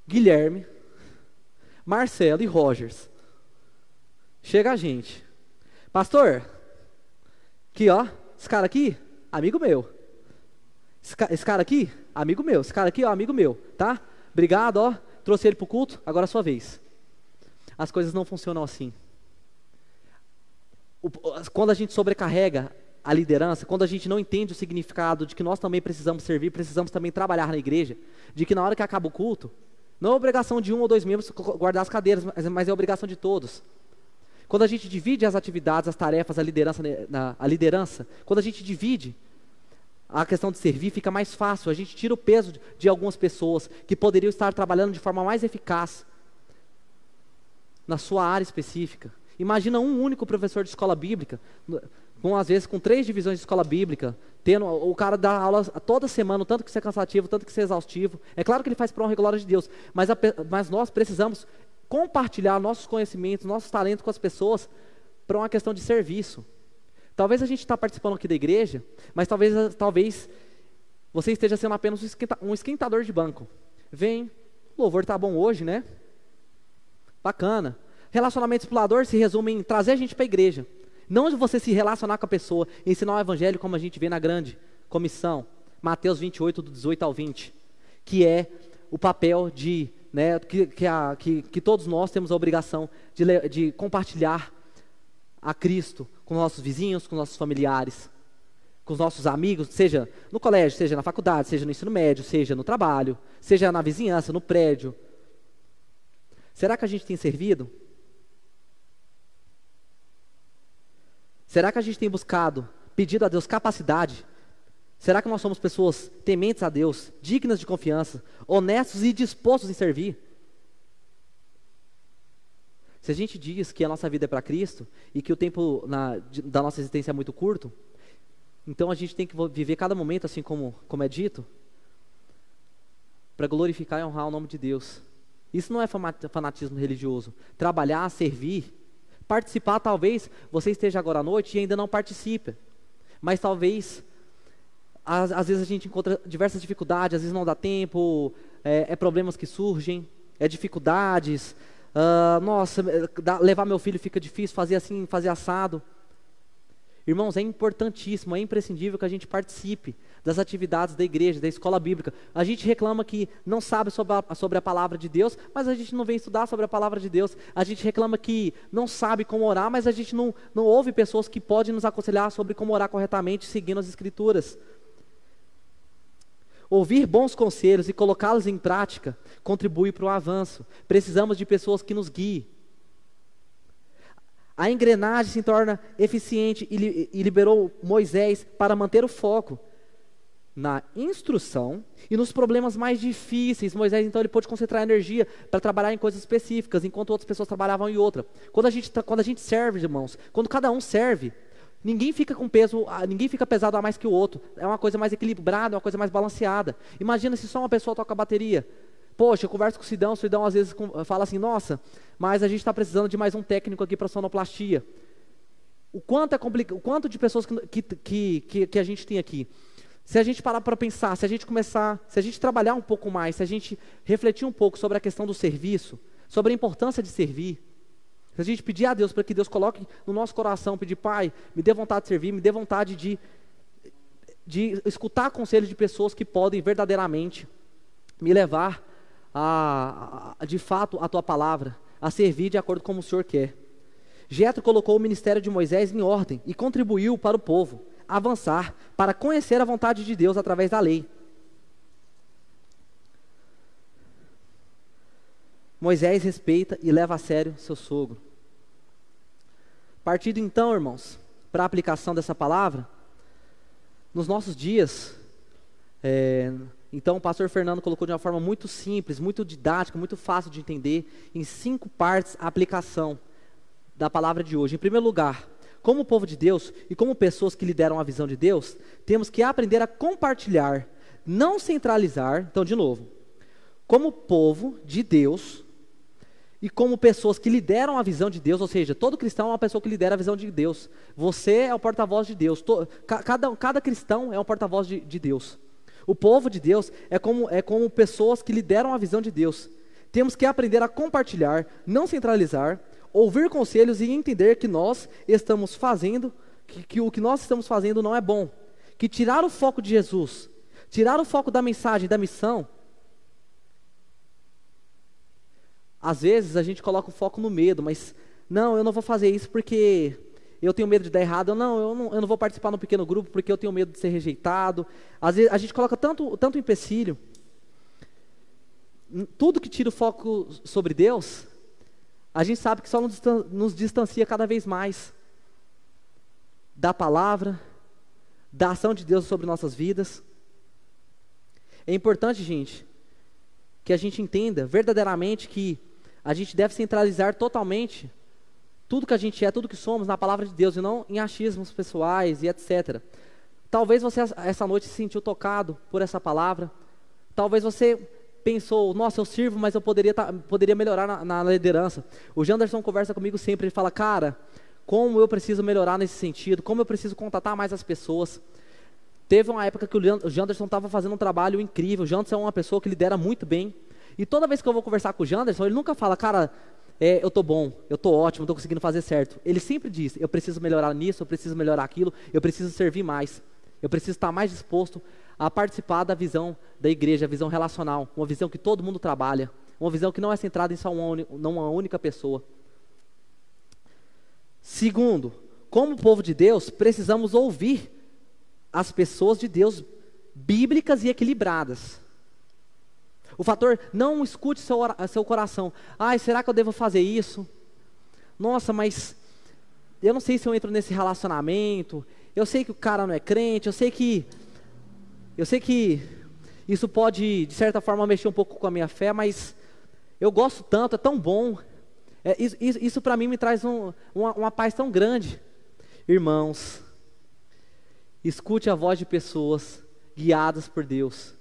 S3: Guilherme, Marcelo e Rogers. Chega a gente. Pastor, aqui ó, esse cara aqui, amigo meu. Esse cara aqui, amigo meu. Esse cara aqui, ó, amigo meu, tá? Obrigado, ó, trouxe ele pro culto, agora é a sua vez. As coisas não funcionam assim. Quando a gente sobrecarrega a liderança, quando a gente não entende o significado de que nós também precisamos servir, precisamos também trabalhar na igreja, de que na hora que acaba o culto, não é obrigação de 1 ou 2 membros guardar as cadeiras, mas é obrigação de todos. Quando a gente divide as atividades, as tarefas, a liderança, quando a gente divide a questão de servir, fica mais fácil. A gente tira o peso de algumas pessoas que poderiam estar trabalhando de forma mais eficaz na sua área específica. Imagina um único professor de escola bíblica, às vezes com 3 divisões de escola bíblica, tendo o cara dar aula toda semana, tanto que isso é cansativo, tanto que isso é exaustivo. É claro que ele faz para honra e glória de Deus, mas nós precisamos compartilhar nossos conhecimentos, nossos talentos com as pessoas para uma questão de serviço. Talvez a gente está participando aqui da igreja, mas talvez você esteja sendo apenas um esquentador de banco. Vem, O louvor tá bom hoje, né? Bacana. Relacionamento explorador se resume em trazer a gente para a igreja. Não de você se relacionar com a pessoa, ensinar o evangelho como a gente vê na grande comissão. Mateus 28, do 18 ao 20. Que é o papel de, né, que todos nós temos a obrigação de compartilhar a Cristo com nossos vizinhos, com nossos familiares, com os nossos amigos, seja no colégio, seja na faculdade, seja no ensino médio, seja no trabalho, seja na vizinhança, no prédio. Será que a gente tem servido? Será que a gente tem buscado, pedido a Deus capacidade? Será que nós somos pessoas tementes a Deus, dignas de confiança, honestos e dispostos em servir? Se a gente diz que a nossa vida é para Cristo e que o tempo da nossa existência é muito curto, então a gente tem que viver cada momento assim como é dito, para glorificar e honrar o nome de Deus. Isso não é fanatismo religioso. Trabalhar, servir, participar, talvez você esteja agora à noite e ainda não participe, mas talvez às vezes a gente encontra diversas dificuldades, às vezes não dá tempo, problemas que surgem, dificuldades, levar meu filho fica difícil, fazer assim, fazer assado. Irmãos, é importantíssimo, é imprescindível que a gente participe das atividades da igreja, da escola bíblica. A gente reclama que não sabe sobre a palavra de Deus, mas a gente não vem estudar sobre a palavra de Deus. A gente reclama que não sabe como orar, mas a gente não ouve pessoas que podem nos aconselhar sobre como orar corretamente, seguindo as Escrituras. Ouvir bons conselhos e colocá-los em prática contribui para o avanço. Precisamos de pessoas que nos guiem. A engrenagem se torna eficiente e liberou Moisés para manter o foco na instrução e nos problemas mais difíceis. Moisés, então, ele pôde concentrar energia para trabalhar em coisas específicas, enquanto outras pessoas trabalhavam em outra. Quando a gente serve, irmãos, quando cada um serve, ninguém fica com peso, ninguém fica pesado a mais que o outro. É uma coisa mais equilibrada, é uma coisa mais balanceada. Imagina se só uma pessoa toca a bateria. Poxa, eu converso com o Sidão às vezes fala assim, nossa, mas a gente está precisando de mais um técnico aqui para sonoplastia. O quanto é complicado, o quanto de pessoas que a gente tem aqui. Se a gente parar para pensar, se a gente trabalhar um pouco mais, se a gente refletir um pouco sobre a questão do serviço, sobre a importância de servir, se a gente pedir a Deus para que Deus coloque no nosso coração, pedir, Pai, me dê vontade de servir, me dê vontade de escutar conselhos de pessoas que podem verdadeiramente me levar de fato a Tua palavra, a servir de acordo com como o Senhor quer. Jetro colocou o ministério de Moisés em ordem e contribuiu para o povo avançar para conhecer a vontade de Deus através da lei. Moisés respeita e leva a sério seu sogro. Partindo então, irmãos, para a aplicação dessa palavra, nos nossos dias, então o pastor Fernando colocou de uma forma muito simples, muito didática, muito fácil de entender, em 5 partes a aplicação da palavra de hoje. Em primeiro lugar, como povo de Deus e como pessoas que lideram a visão de Deus, temos que aprender a compartilhar, não centralizar. Então, de novo, como povo de Deus e como pessoas que lideram a visão de Deus, ou seja, todo cristão é uma pessoa que lidera a visão de Deus. Você é o porta-voz de Deus. Cada cristão é um porta-voz de Deus. O povo de Deus é como pessoas que lideram a visão de Deus. Temos que aprender a compartilhar, não centralizar, ouvir conselhos e entender que nós estamos fazendo, que o que nós estamos fazendo não é bom. Que tirar o foco de Jesus, tirar o foco da mensagem, da missão, às vezes a gente coloca o foco no medo, mas não, eu não vou fazer isso porque eu tenho medo de dar errado, eu não vou participar no pequeno grupo porque eu tenho medo de ser rejeitado. Às vezes a gente coloca tanto empecilho. Tudo que tira o foco sobre Deus, a gente sabe que só nos distancia cada vez mais da palavra, da ação de Deus sobre nossas vidas. É importante, gente, que a gente entenda verdadeiramente que a gente deve centralizar totalmente tudo que a gente é, tudo que somos na palavra de Deus e não em achismos pessoais e etc. Talvez você essa noite se sentiu tocado por essa palavra. Talvez você pensou, nossa, eu sirvo, mas eu poderia melhorar na liderança. O Janderson conversa comigo sempre, ele fala, cara, como eu preciso melhorar nesse sentido, como eu preciso contatar mais as pessoas. Teve uma época que o Janderson estava fazendo um trabalho incrível. O Janderson é uma pessoa que lidera muito bem. E toda vez que eu vou conversar com o Janderson, ele nunca fala, cara, eu tô bom, eu tô ótimo, eu tô conseguindo fazer certo. Ele sempre diz, eu preciso melhorar nisso, eu preciso melhorar aquilo, eu preciso servir mais. Eu preciso estar mais disposto a participar da visão da igreja, a visão relacional, uma visão que todo mundo trabalha, uma visão que não é centrada em só uma única pessoa. Segundo, como povo de Deus, precisamos ouvir as pessoas de Deus bíblicas e equilibradas. O fator, não escute seu coração. Ai, será que eu devo fazer isso? Nossa, mas eu não sei se eu entro nesse relacionamento. Eu sei que o cara não é crente. Eu sei que isso pode, de certa forma, mexer um pouco com a minha fé, mas eu gosto tanto, é tão bom. Isso para mim me traz uma paz tão grande. Irmãos, escute a voz de pessoas guiadas por Deus.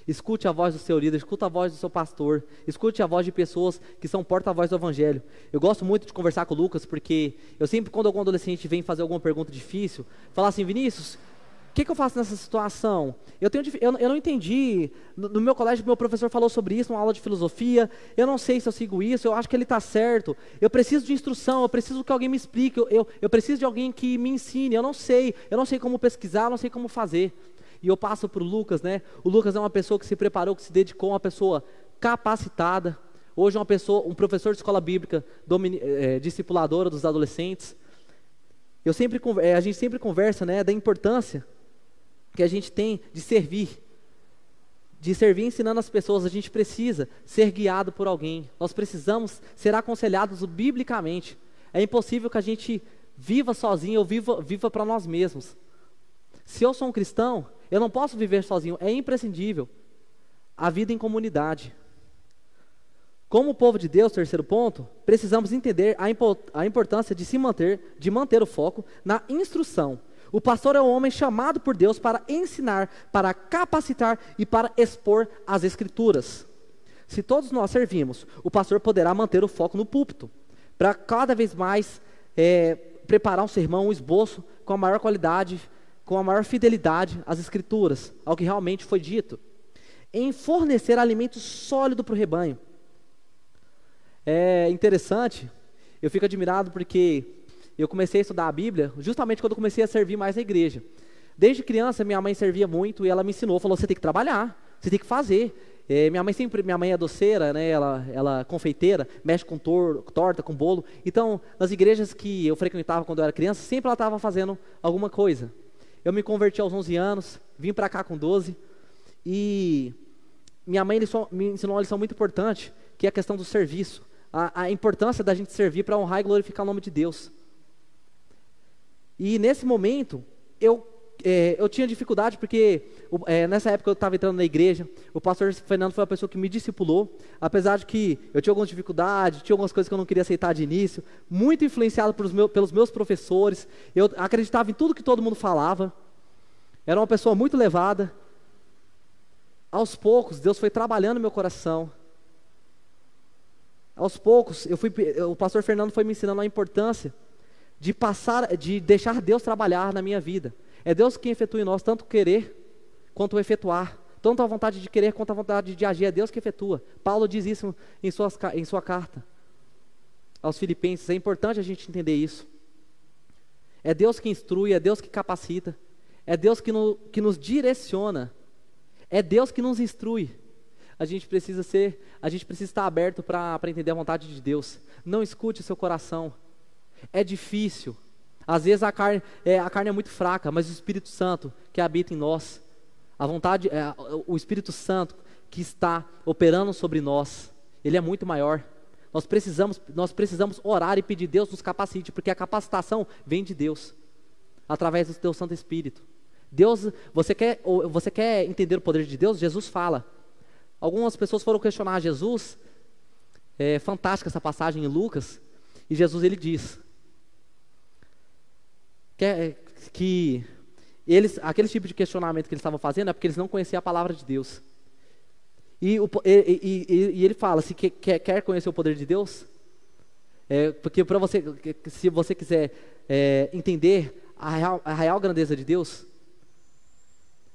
S3: Escute a voz do seu líder, escute a voz do seu pastor, escute a voz de pessoas que são porta-voz do evangelho. Eu gosto muito de conversar com o Lucas, porque eu sempre, quando algum adolescente vem fazer alguma pergunta difícil, falar assim, Vinícius, o que eu faço nessa situação? Eu não entendi, no meu colégio meu professor falou sobre isso, numa aula de filosofia, eu não sei se eu sigo isso, eu acho que ele está certo, eu preciso de instrução, eu preciso que alguém me explique, eu preciso de alguém que me ensine, eu não sei como pesquisar, eu não sei como fazer. E eu passo para o Lucas, né? O Lucas é uma pessoa que se preparou, que se dedicou, uma pessoa capacitada. Hoje é um professor de escola bíblica, discipuladora dos adolescentes. A gente sempre conversa, né, da importância que a gente tem de servir ensinando as pessoas. A gente precisa ser guiado por alguém. Nós precisamos ser aconselhados biblicamente. É impossível que a gente viva sozinho ou viva para nós mesmos. Se eu sou um cristão, eu não posso viver sozinho, é imprescindível a vida em comunidade. Como povo de Deus, terceiro ponto, precisamos entender a importância de manter o foco na instrução. O pastor é um homem chamado por Deus para ensinar, para capacitar e para expor as escrituras. Se todos nós servimos, o pastor poderá manter o foco no púlpito, para cada vez mais preparar um sermão, um esboço com a maior qualidade, com a maior fidelidade às escrituras, ao que realmente foi dito, em fornecer alimento sólido para o rebanho. É interessante, eu fico admirado porque eu comecei a estudar a Bíblia justamente quando eu comecei a servir mais na igreja. Desde criança minha mãe servia muito e ela me ensinou, falou, você tem que trabalhar, você tem que fazer. Minha mãe é doceira, né? Ela confeiteira, mexe com torta, com bolo. Então, nas igrejas que eu frequentava quando eu era criança, sempre ela estava fazendo alguma coisa. Eu me converti aos 11 anos, vim para cá com 12, e minha mãe me ensinou uma lição muito importante, que é a questão do serviço, a importância da gente servir para honrar e glorificar o nome de Deus. E nesse momento, eu tinha dificuldade, porque nessa época eu estava entrando na igreja, o pastor Fernando foi a pessoa que me discipulou, apesar de que eu tinha algumas dificuldades, tinha algumas coisas que eu não queria aceitar de início, muito influenciado pelos meus professores, eu acreditava em tudo que todo mundo falava, era uma pessoa muito levada. Aos poucos, Deus foi trabalhando no meu coração. Aos poucos, o pastor Fernando foi me ensinando a importância de deixar Deus trabalhar na minha vida. É Deus quem efetua em nós tanto o querer quanto o efetuar. Tanto a vontade de querer quanto a vontade de agir. É Deus que efetua. Paulo diz isso em sua carta aos Filipenses. É importante a gente entender isso. É Deus que instrui, é Deus que capacita. É Deus que nos direciona. É Deus que nos instrui. A gente precisa estar aberto para entender a vontade de Deus. Não escute o seu coração. É difícil. Às vezes a carne é muito fraca, mas o Espírito Santo que habita em nós, o Espírito Santo que está operando sobre nós, ele é muito maior. Nós precisamos orar e pedir Deus nos capacite, porque a capacitação vem de Deus, através do teu Santo Espírito. Deus, você quer entender o poder de Deus? Jesus fala. Algumas pessoas foram questionar a Jesus, é fantástica essa passagem em Lucas, e Jesus ele diz que aquele tipo de questionamento que eles estavam fazendo é porque eles não conheciam a palavra de Deus. E ele fala, se quer conhecer o poder de Deus, porque se você quiser entender a real grandeza de Deus,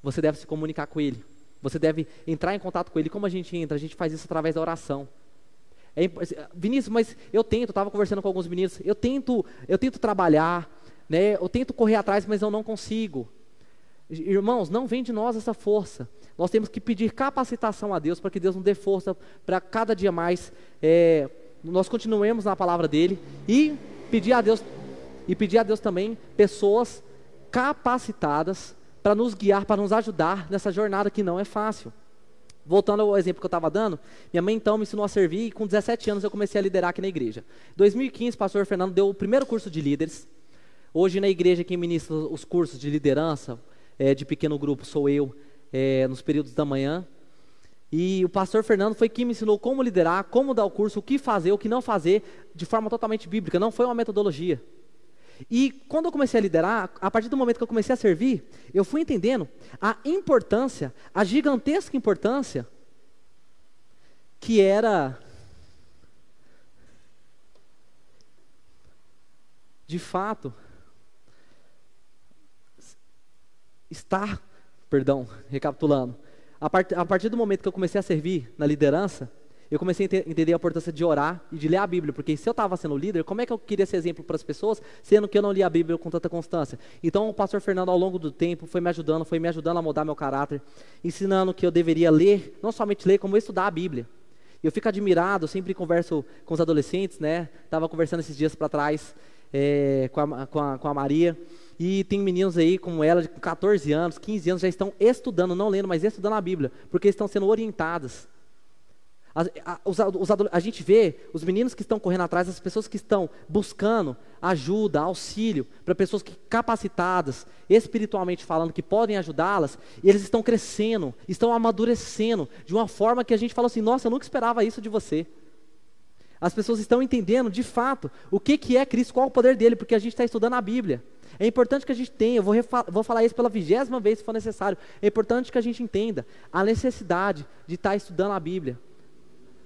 S3: você deve se comunicar com Ele. Você deve entrar em contato com Ele. Como a gente entra? A gente faz isso através da oração. Vinícius, mas eu estava conversando com alguns meninos, eu tento trabalhar, né? Eu tento correr atrás, mas eu não consigo. Irmãos, não vem de nós essa força. Nós temos que pedir capacitação a Deus para que Deus nos dê força para cada dia mais nós continuemos na palavra dele e pedir a Deus também pessoas capacitadas para nos guiar, para nos ajudar nessa jornada que não é fácil. Voltando ao exemplo que eu estava dando, minha mãe então me ensinou a servir e com 17 anos eu comecei a liderar aqui na igreja. Em 2015, o pastor Fernando deu o primeiro curso de líderes. Hoje na igreja quem ministra os cursos de liderança, de pequeno grupo, sou eu, nos períodos da manhã. E o pastor Fernando foi quem me ensinou como liderar, como dar o curso, o que fazer, o que não fazer, de forma totalmente bíblica, não foi uma metodologia. E quando eu comecei a liderar, a partir do momento que eu comecei a servir, eu fui entendendo a importância, a gigantesca importância, que era, de fato, recapitulando, a partir do momento que eu comecei a servir na liderança, eu comecei a entender a importância de orar e de ler a Bíblia, porque se eu estava sendo líder, como é que eu queria ser exemplo para as pessoas, sendo que eu não lia a Bíblia com tanta constância? Então o pastor Fernando ao longo do tempo foi me ajudando a moldar meu caráter, ensinando que eu deveria ler, não somente ler, como estudar a Bíblia. Eu fico admirado, eu sempre converso com os adolescentes, né? Estava conversando esses dias para trás com a Maria, e tem meninos aí como ela, de 14 anos, 15 anos, já estão estudando, não lendo, mas estudando a Bíblia, porque estão sendo orientadas. A gente vê os meninos que estão correndo atrás, as pessoas que estão buscando ajuda, auxílio, para pessoas capacitadas, espiritualmente falando, que podem ajudá-las, e eles estão crescendo, estão amadurecendo, de uma forma que a gente fala assim, nossa, eu nunca esperava isso de você. As pessoas estão entendendo, de fato, o que é Cristo, qual é o poder dele, porque a gente está estudando a Bíblia. É importante que a gente tenha, eu vou falar isso pela 20ª vez, se for necessário, é importante que a gente entenda a necessidade de estar estudando a Bíblia.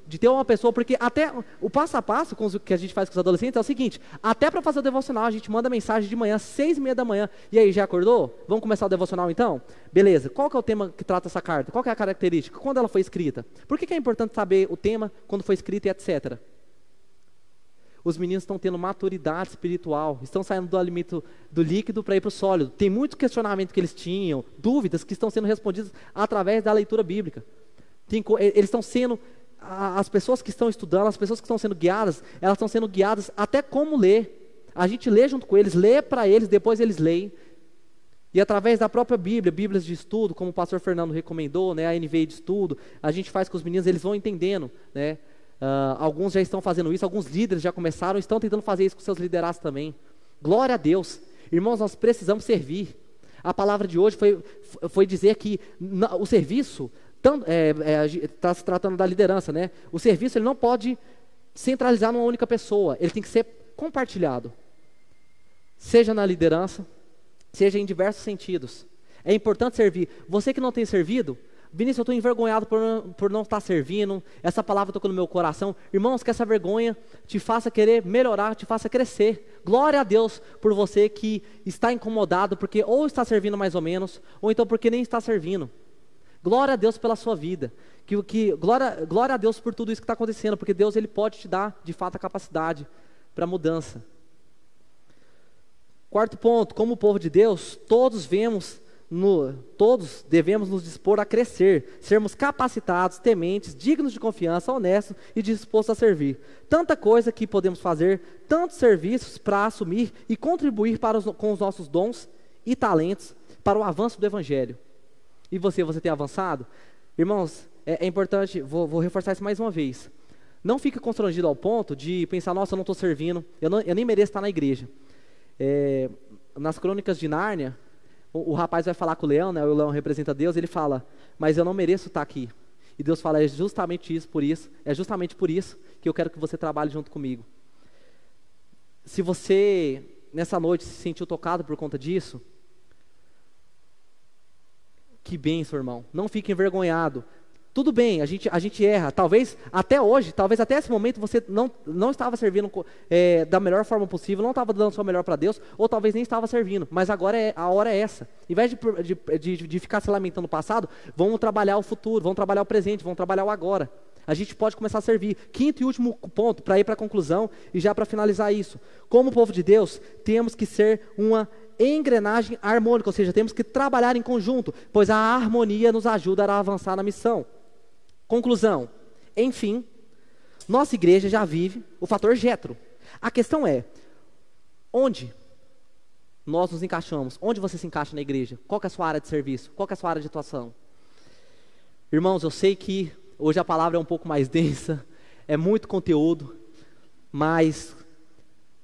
S3: De ter uma pessoa, porque até o passo a passo que a gente faz com os adolescentes é o seguinte, até para fazer o devocional a gente manda mensagem de manhã, 6h30 da manhã, e aí, já acordou? Vamos começar o devocional então? Beleza, qual que é o tema que trata essa carta? Qual que é a característica? Quando ela foi escrita? Por que é importante saber o tema, quando foi escrito e etc.? Os meninos estão tendo maturidade espiritual, estão saindo do alimento do líquido para ir para o sólido. Tem muito questionamento que eles tinham, dúvidas que estão sendo respondidas através da leitura bíblica. Eles estão sendo... As pessoas que estão estudando, as pessoas que estão sendo guiadas, elas estão sendo guiadas até como ler. A gente lê junto com eles, lê para eles, depois eles leem. E através da própria Bíblia, Bíblias de estudo, como o pastor Fernando recomendou, né, a NVI de estudo, a gente faz com os meninos, eles vão entendendo, né? Alguns já estão fazendo isso, alguns líderes já começaram, estão tentando fazer isso com seus liderados também. Glória a Deus. Irmãos, nós precisamos servir. A palavra de hoje foi dizer que o serviço... está se tratando da liderança, né? O serviço ele não pode centralizar numa única pessoa, ele tem que ser compartilhado, seja na liderança, seja em diversos sentidos. É importante servir. Você que não tem servido, Vinícius, eu estou envergonhado por não estar servindo, essa palavra tocou no meu coração. Irmãos, que essa vergonha te faça querer melhorar, te faça crescer. Glória a Deus por você que está incomodado porque ou está servindo mais ou menos, ou então porque nem está servindo. Glória a Deus pela sua vida, glória a Deus por tudo isso que está acontecendo, porque Deus ele pode te dar de fato a capacidade para mudança. Quarto ponto, como povo de Deus, todos devemos nos dispor a crescer, sermos capacitados, tementes, dignos de confiança, honestos e dispostos a servir. Tanta coisa que podemos fazer, tantos serviços para assumir e contribuir com os nossos dons e talentos para o avanço do Evangelho. E você tem avançado? Irmãos, é importante, vou reforçar isso mais uma vez. Não fique constrangido ao ponto de pensar, nossa, eu não estou servindo, eu nem mereço estar na igreja. Nas crônicas de Nárnia, o rapaz vai falar com o leão, né? O leão representa Deus, ele fala, mas eu não mereço estar aqui. E Deus fala, é justamente por isso que eu quero que você trabalhe junto comigo. Se você, nessa noite, se sentiu tocado por conta disso, que bênção, irmão. Não fique envergonhado. Tudo bem, a gente erra. Talvez até hoje, talvez até esse momento você não estava servindo da melhor forma possível, não estava dando o seu melhor para Deus, ou talvez nem estava servindo. Mas agora a hora é essa. Em vez de ficar se lamentando no passado, vamos trabalhar o futuro, vamos trabalhar o presente, vamos trabalhar o agora. A gente pode começar a servir. Quinto e último ponto, para ir para a conclusão e já para finalizar isso. Como povo de Deus, temos que ser uma engrenagem harmônica, ou seja, temos que trabalhar em conjunto, pois a harmonia nos ajuda a avançar na missão. Conclusão, enfim, nossa igreja já vive o fator Jetro. A questão é, onde nós nos encaixamos? Onde você se encaixa na igreja? Qual que é a sua área de serviço? Qual que é a sua área de atuação? Irmãos, eu sei que hoje a palavra é um pouco mais densa, é muito conteúdo, mas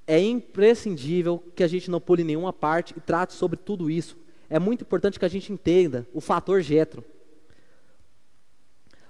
S3: é imprescindível que a gente não pule nenhuma parte e trate sobre tudo isso. É muito importante que a gente entenda o fator Jetro.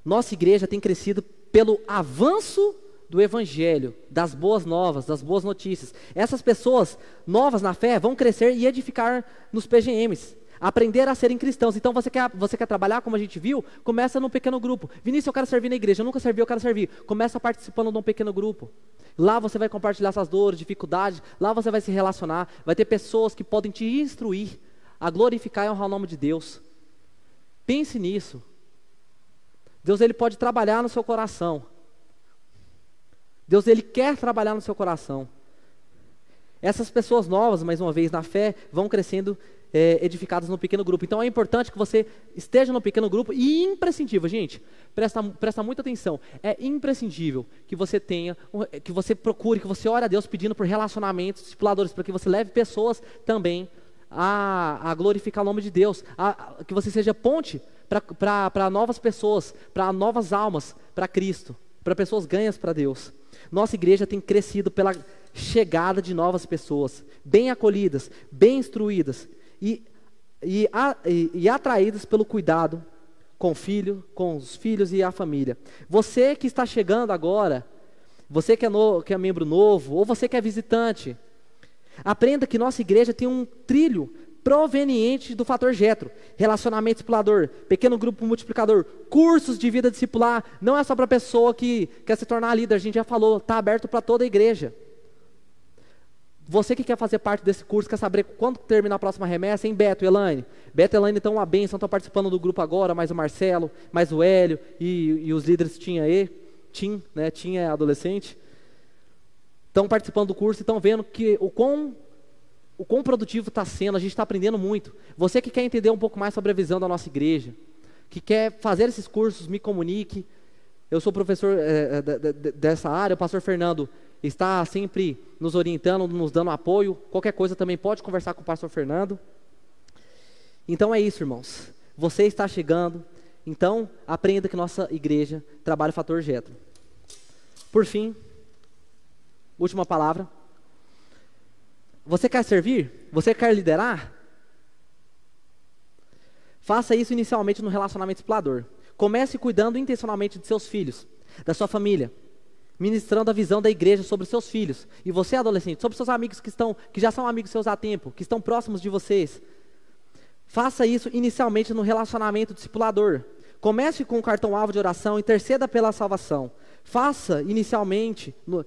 S3: Nossa igreja tem crescido pelo avanço do evangelho, das boas novas, das boas notícias. Essas pessoas novas na fé vão crescer e edificar nos PGMs, aprender a serem cristãos. Então você quer trabalhar, como a gente viu, começa num pequeno grupo. Vinícius, eu quero servir na igreja, eu nunca servi, eu quero servir. Começa participando de um pequeno grupo. Lá você vai compartilhar suas dores, dificuldades, lá você vai se relacionar, vai ter pessoas que podem te instruir a glorificar e honrar o nome de Deus. Pense nisso. Deus, ele pode trabalhar no seu coração. Deus, ele quer trabalhar no seu coração. Essas pessoas novas, mais uma vez, na fé, vão crescendo edificadas no pequeno grupo. Então é importante que você esteja no pequeno grupo e imprescindível, gente, presta muita atenção, é imprescindível que você tenha, que você procure, que você ore a Deus pedindo por relacionamentos discipuladores, para que você leve pessoas também a glorificar o nome de Deus, que você seja ponte para novas pessoas, para novas almas, para Cristo, para pessoas ganhas para Deus. Nossa igreja tem crescido pela chegada de novas pessoas, bem acolhidas, bem instruídas e atraídas pelo cuidado com os filhos e a família. Você que está chegando agora, você que é membro novo, ou você que é visitante, aprenda que nossa igreja tem um trilho proveniente do fator Jetro, relacionamento discipulador, pequeno grupo multiplicador, cursos de vida discipular. Não é só para a pessoa que quer se tornar líder, a gente já falou, está aberto para toda a igreja. Você que quer fazer parte desse curso, quer saber quando terminar a próxima remessa, em Beto e Elaine? Beto e Elaine estão uma bênção, estão participando do grupo agora, mais o Marcelo, mais o Hélio e os líderes Tim é adolescente. Estão participando do curso e estão vendo que o quão produtivo está sendo, a gente está aprendendo muito. Você que quer entender um pouco mais sobre a visão da nossa igreja, que quer fazer esses cursos, me comunique. Eu sou professor dessa área, o pastor Fernando está sempre nos orientando, nos dando apoio. Qualquer coisa também pode conversar com o pastor Fernando. Então é isso, irmãos. Você está chegando, então aprenda que nossa igreja trabalha o fator Jetro. Por fim, última palavra. Você quer servir? Você quer liderar? Faça isso inicialmente no relacionamento discipulador. Comece cuidando intencionalmente de seus filhos, da sua família, ministrando a visão da igreja sobre os seus filhos. E você, adolescente, sobre seus amigos que já são amigos seus há tempo, que estão próximos de vocês. Faça isso inicialmente no relacionamento discipulador. Comece com o cartão-alvo de oração, interceda pela salvação. Faça inicialmente no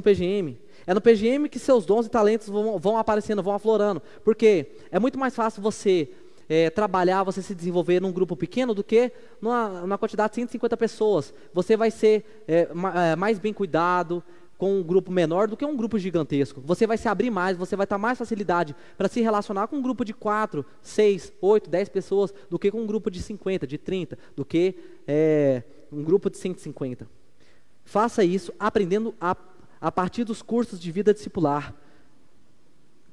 S3: PGM. É no PGM que seus dons e talentos vão aparecendo, vão aflorando. Porque é muito mais fácil você trabalhar, você se desenvolver num grupo pequeno do que numa quantidade de 150 pessoas. Você vai ser mais bem cuidado com um grupo menor do que um grupo gigantesco. Você vai se abrir mais, você vai ter mais facilidade para se relacionar com um grupo de 4, 6, 8, 10 pessoas do que com um grupo de 50, de 30, do que um grupo de 150. Faça isso aprendendo a partir dos cursos de vida discipular.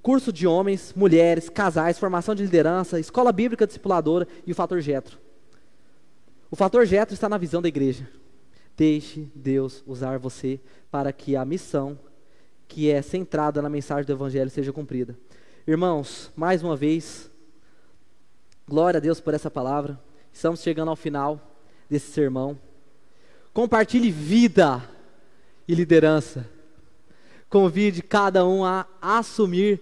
S3: Curso de homens, mulheres, casais, formação de liderança, escola bíblica discipuladora e o fator Jetro. O fator Jetro está na visão da igreja. Deixe Deus usar você para que a missão que é centrada na mensagem do evangelho seja cumprida. Irmãos, mais uma vez, glória a Deus por essa palavra. Estamos chegando ao final desse sermão. Compartilhe vida e liderança. Convide cada um a assumir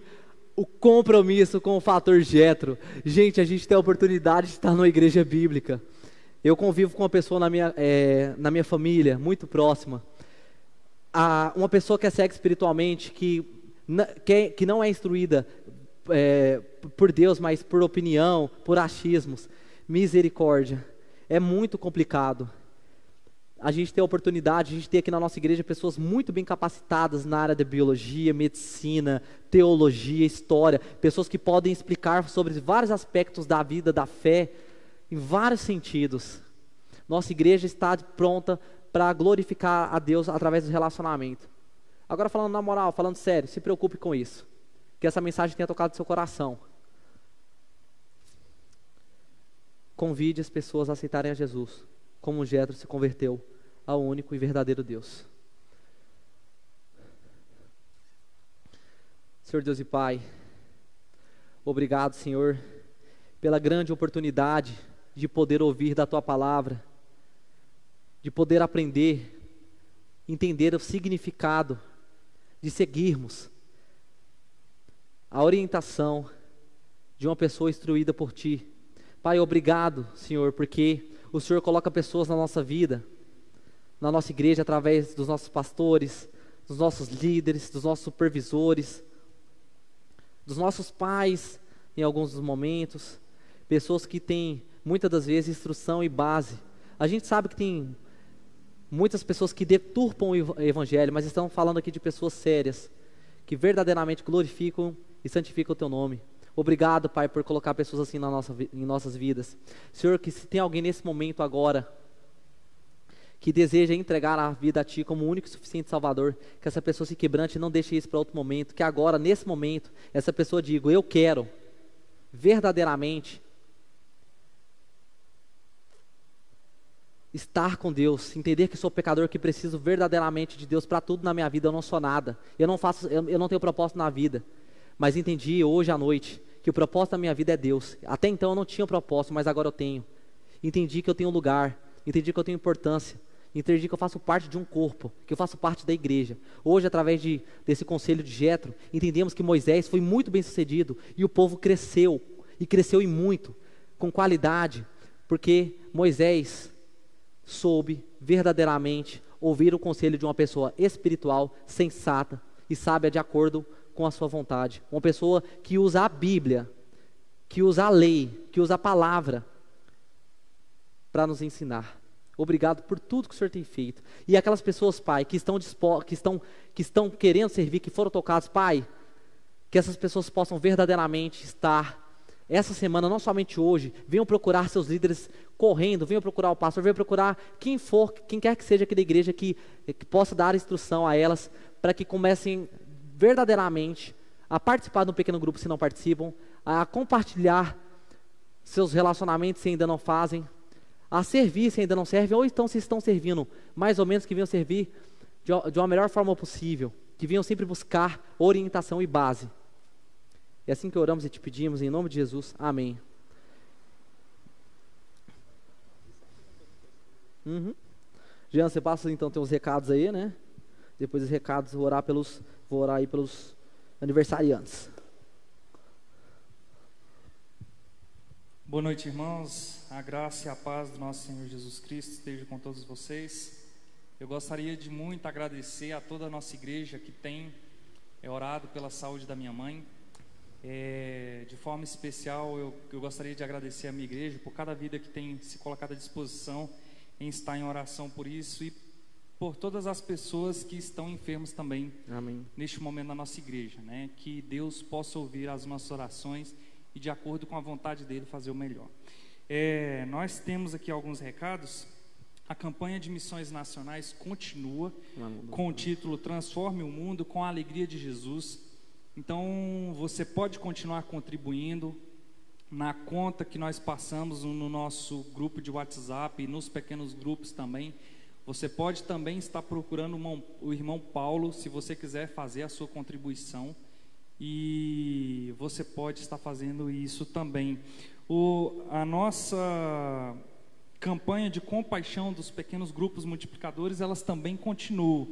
S3: o compromisso com o fator Jetro. Gente, a gente tem a oportunidade de estar numa igreja bíblica. Eu convivo com uma pessoa na minha família, muito próxima. Uma pessoa que é cega espiritualmente, que não é instruída por Deus, mas por opinião, por achismos. Misericórdia. É muito complicado. A gente tem a oportunidade, a gente tem aqui na nossa igreja pessoas muito bem capacitadas na área de biologia, medicina, teologia, história. Pessoas que podem explicar sobre vários aspectos da vida, da fé, em vários sentidos. Nossa igreja está pronta para glorificar a Deus através do relacionamento. Agora falando na moral, falando sério, se preocupe com isso. Que essa mensagem tenha tocado seu coração. Convide as pessoas a aceitarem a Jesus, como Jetro se converteu ao único e verdadeiro Deus. Senhor Deus e Pai, obrigado, Senhor, pela grande oportunidade de poder ouvir da Tua palavra, de poder aprender, entender o significado, de seguirmos a orientação de uma pessoa instruída por Ti. Pai, obrigado, Senhor, porque o Senhor coloca pessoas na nossa vida, na nossa igreja, através dos nossos pastores, dos nossos líderes, dos nossos supervisores, dos nossos pais, em alguns dos momentos, pessoas que têm, muitas das vezes, instrução e base. A gente sabe que tem muitas pessoas que deturpam o Evangelho, mas estamos falando aqui de pessoas sérias, que verdadeiramente glorificam e santificam o Teu nome. Obrigado, Pai, por colocar pessoas assim em nossas vidas. Senhor, que se tem alguém nesse momento agora que deseja entregar a vida a Ti como o único e suficiente Salvador, que essa pessoa se quebrante e não deixe isso para outro momento, que agora, nesse momento, essa pessoa diga: eu quero verdadeiramente estar com Deus, entender que sou pecador, que preciso verdadeiramente de Deus para tudo na minha vida. Eu não sou nada, eu não tenho propósito na vida, mas entendi hoje à noite que o propósito da minha vida é Deus. Até então eu não tinha propósito, mas agora eu tenho. Entendi que eu tenho lugar, entendi que eu tenho importância, entendi que eu faço parte de um corpo, que eu faço parte da igreja. Hoje, através desse conselho de Jetro, entendemos que Moisés foi muito bem sucedido e o povo cresceu, e cresceu e muito, com qualidade, porque Moisés soube verdadeiramente ouvir o conselho de uma pessoa espiritual, sensata e sábia de acordo com a sua vontade. Uma pessoa que usa a Bíblia, que usa a lei, que usa a palavra para nos ensinar. Obrigado por tudo que o Senhor tem feito. E aquelas pessoas, Pai, que estão querendo servir, que foram tocadas, Pai, que essas pessoas possam verdadeiramente estar essa semana, não somente hoje, venham procurar seus líderes correndo, venham procurar o pastor, venham procurar quem for, quem quer que seja aqui da igreja que possa dar instrução a elas, para que comecem verdadeiramente a participar de um pequeno grupo se não participam, a compartilhar seus relacionamentos se ainda não fazem, a servir se ainda não servem, ou então se estão servindo, mais ou menos que venham servir de uma melhor forma possível, que venham sempre buscar orientação e base. É assim que oramos e te pedimos, em nome de Jesus, amém. Jean, você passa então, tem uns recados aí, né? Depois dos recados, vou orar aí pelos aniversariantes.
S4: Boa noite, irmãos. A graça e a paz do nosso Senhor Jesus Cristo esteja com todos vocês. Eu gostaria de muito agradecer a toda a nossa igreja que tem orado pela saúde da minha mãe. De forma especial, eu gostaria de agradecer a minha igreja por cada vida que tem se colocado à disposição em estar em oração por isso e por todas as pessoas que estão enfermas também. Amém. Neste momento na nossa igreja, né? Que Deus possa ouvir as nossas orações e, de acordo com a vontade dele, fazer o melhor. Nós temos aqui alguns recados. A campanha de missões nacionais continua com o título Transforme o Mundo com a Alegria de Jesus. Então você pode continuar contribuindo na conta que nós passamos no nosso grupo de WhatsApp e nos pequenos grupos também. Você pode também estar procurando o irmão Paulo, se você quiser fazer a sua contribuição, e você pode estar fazendo isso também. A nossa campanha de compaixão dos pequenos grupos multiplicadores, elas também continuam.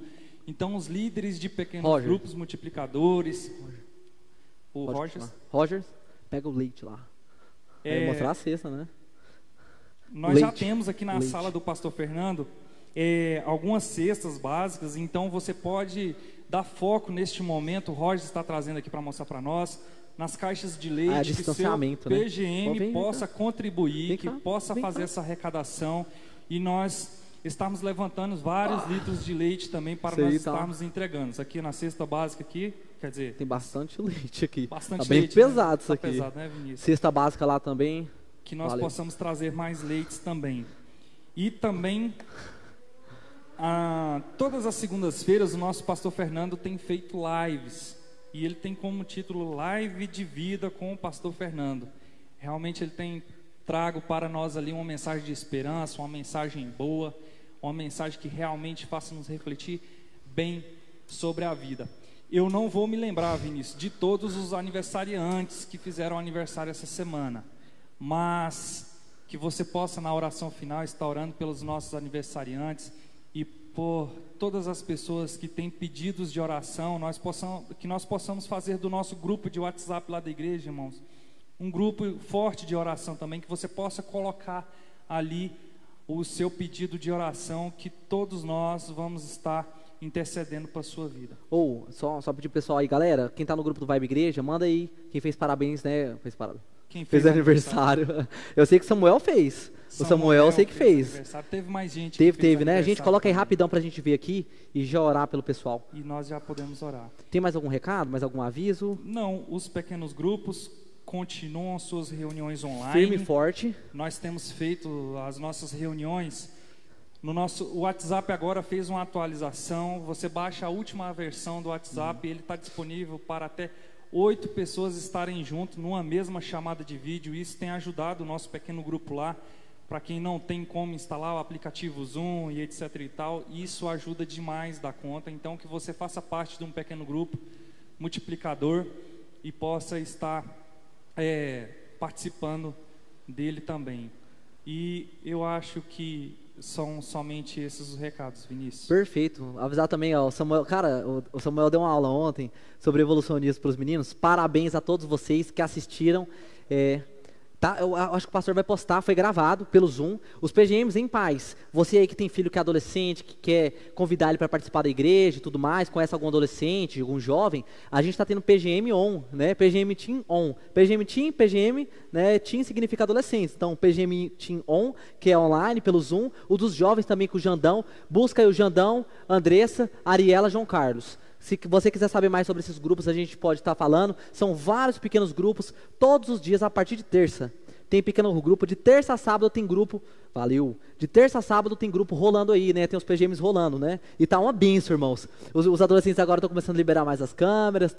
S4: Então os líderes de pequenos grupos multiplicadores, Rogers,
S3: pega o leite lá. Vai mostrar a cesta, né?
S4: Nós já
S3: Leite.
S4: temos aqui na
S3: Leite.
S4: sala do pastor Fernando algumas cestas básicas, então você pode dar foco neste momento. O Roger está trazendo aqui para mostrar para nós, nas caixas de leite, que seu
S3: distanciamento, né?
S4: PGM
S3: Vem
S4: possa
S3: cá.
S4: contribuir,
S3: Vem
S4: que
S3: cá,
S4: possa
S3: vem
S4: fazer
S3: cá.
S4: essa arrecadação, e nós estamos levantando vários litros de leite também para
S3: Isso
S4: nós
S3: aí tá.
S4: estarmos entregando. Aqui na cesta básica aqui, quer dizer,
S3: Tem bastante leite aqui.
S4: bastante
S3: Tá bem
S4: leite, né?
S3: pesado isso
S4: Tá
S3: aqui.
S4: pesado, né, Vinícius?
S3: Cesta básica lá também.
S4: Que nós
S3: Valeu.
S4: possamos trazer mais leites também. E também, todas as segundas-feiras, o nosso pastor Fernando tem feito lives. E ele tem como título Live de Vida com o pastor Fernando. Realmente ele tem trago para nós ali uma mensagem de esperança, uma mensagem boa, uma mensagem que realmente faça nos refletir bem sobre a vida. Eu não vou me lembrar, Vinícius, de todos os aniversariantes que fizeram aniversário essa semana, mas que você possa na oração final estar orando pelos nossos aniversariantes e por todas as pessoas que têm pedidos de oração, que nós possamos fazer do nosso grupo de WhatsApp lá da igreja, irmãos, um grupo forte de oração também, que você possa colocar ali o seu pedido de oração, que todos nós vamos estar intercedendo para a sua vida.
S3: Ou, só pedir pro pessoal aí, galera, quem tá no grupo do Vibe Igreja, manda aí quem fez parabéns, né?
S4: Quem
S3: Fez aniversário. Eu sei que o Samuel fez. O Samuel eu sei que fez.
S4: Aniversário. Teve mais gente.
S3: Teve, né? A gente coloca aí rapidão pra gente ver aqui e já orar pelo pessoal.
S4: E nós já podemos orar.
S3: Tem mais algum recado, mais algum aviso?
S4: Não, os pequenos grupos continuam suas reuniões online.
S3: Firme e forte.
S4: Nós temos feito as nossas reuniões. No nosso WhatsApp agora fez uma atualização. Você baixa a última versão do WhatsApp e ele está disponível para até 8 pessoas estarem juntos numa mesma chamada de vídeo. Isso tem ajudado o nosso pequeno grupo lá. Para quem não tem como instalar o aplicativo Zoom e etc e tal, isso ajuda demais da conta. Então que você faça parte de um pequeno grupo multiplicador e possa estar participando dele também. E eu acho que são somente esses os recados, Vinícius.
S3: Perfeito. Avisar também, ó, o Samuel, cara, o Samuel deu uma aula ontem sobre evolucionismo para os meninos. Parabéns a todos vocês que assistiram. Tá, eu acho que o pastor vai postar, foi gravado pelo Zoom. Os PGMs em paz. Você aí que tem filho que é adolescente, que quer convidar ele para participar da igreja e tudo mais, conhece algum adolescente, algum jovem, a gente está tendo PGM on, né? PGM Team on. PGM Team, PGM, né? Team significa adolescente. Então, PGM Team on, que é online pelo Zoom. O dos jovens também com o Jandão. Busca aí o Jandão, Andressa, Ariela, João Carlos. Se você quiser saber mais sobre esses grupos, a gente pode estar falando. São vários pequenos grupos, todos os dias a partir de terça. Tem pequeno grupo, de terça a sábado tem grupo, valeu. De terça a sábado tem grupo rolando aí, né? Tem os PGMs rolando, né? E tá uma benção, irmãos. Os adolescentes agora estão começando a liberar mais as câmeras,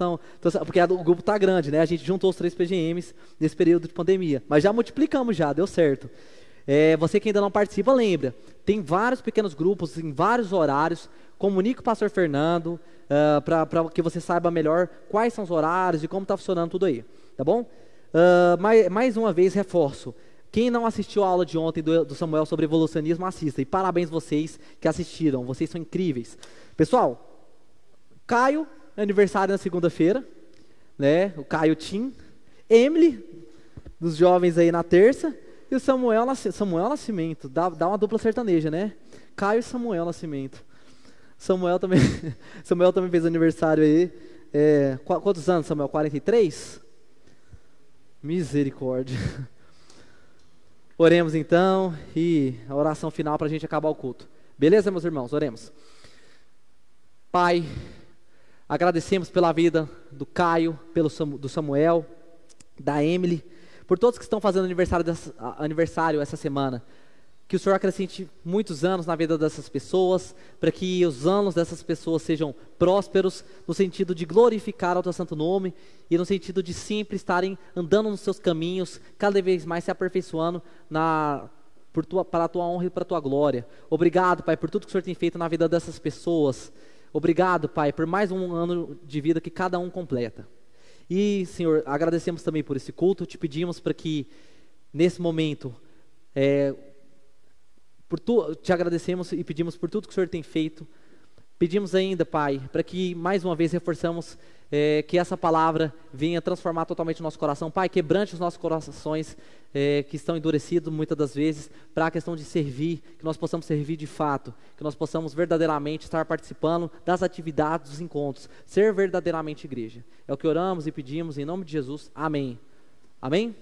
S3: porque o grupo tá grande, né? A gente juntou os 3 PGMs nesse período de pandemia. Mas já multiplicamos já, deu certo. Você que ainda não participa, lembra. Tem vários pequenos grupos, em vários horários. Comunique com o pastor Fernando, para que você saiba melhor quais são os horários e como está funcionando tudo aí, tá bom? Mais uma vez, reforço. Quem não assistiu a aula de ontem do Samuel sobre evolucionismo, assista. E parabéns vocês que assistiram, vocês são incríveis. Pessoal, Caio, aniversário na segunda-feira, né? O Caio Tim. Emily, dos jovens aí na terça. E o Samuel Nascimento, dá uma dupla sertaneja, né? Caio e Samuel Nascimento. Samuel também fez aniversário aí. Quantos anos, Samuel? 43? Misericórdia. Oremos então e a oração final para a gente acabar o culto. Beleza, meus irmãos? Oremos. Pai, agradecemos pela vida do Caio, do Samuel, da Emily, por todos que estão fazendo aniversário essa semana. Que o Senhor acrescente muitos anos na vida dessas pessoas, para que os anos dessas pessoas sejam prósperos, no sentido de glorificar o teu santo nome, e no sentido de sempre estarem andando nos seus caminhos, cada vez mais se aperfeiçoando para a tua honra e para a tua glória. Obrigado, Pai, por tudo que o Senhor tem feito na vida dessas pessoas. Obrigado, Pai, por mais um ano de vida que cada um completa. E, Senhor, agradecemos também por esse culto, te pedimos para que, nesse momento, te agradecemos e pedimos por tudo que o Senhor tem feito. Pedimos ainda, Pai, para que mais uma vez reforçamos que essa palavra venha transformar totalmente o nosso coração. Pai, quebrante os nossos corações que estão endurecidos muitas das vezes para a questão de servir, que nós possamos servir de fato, que nós possamos verdadeiramente estar participando das atividades, dos encontros, ser verdadeiramente igreja. É o que oramos e pedimos em nome de Jesus. Amém. Amém?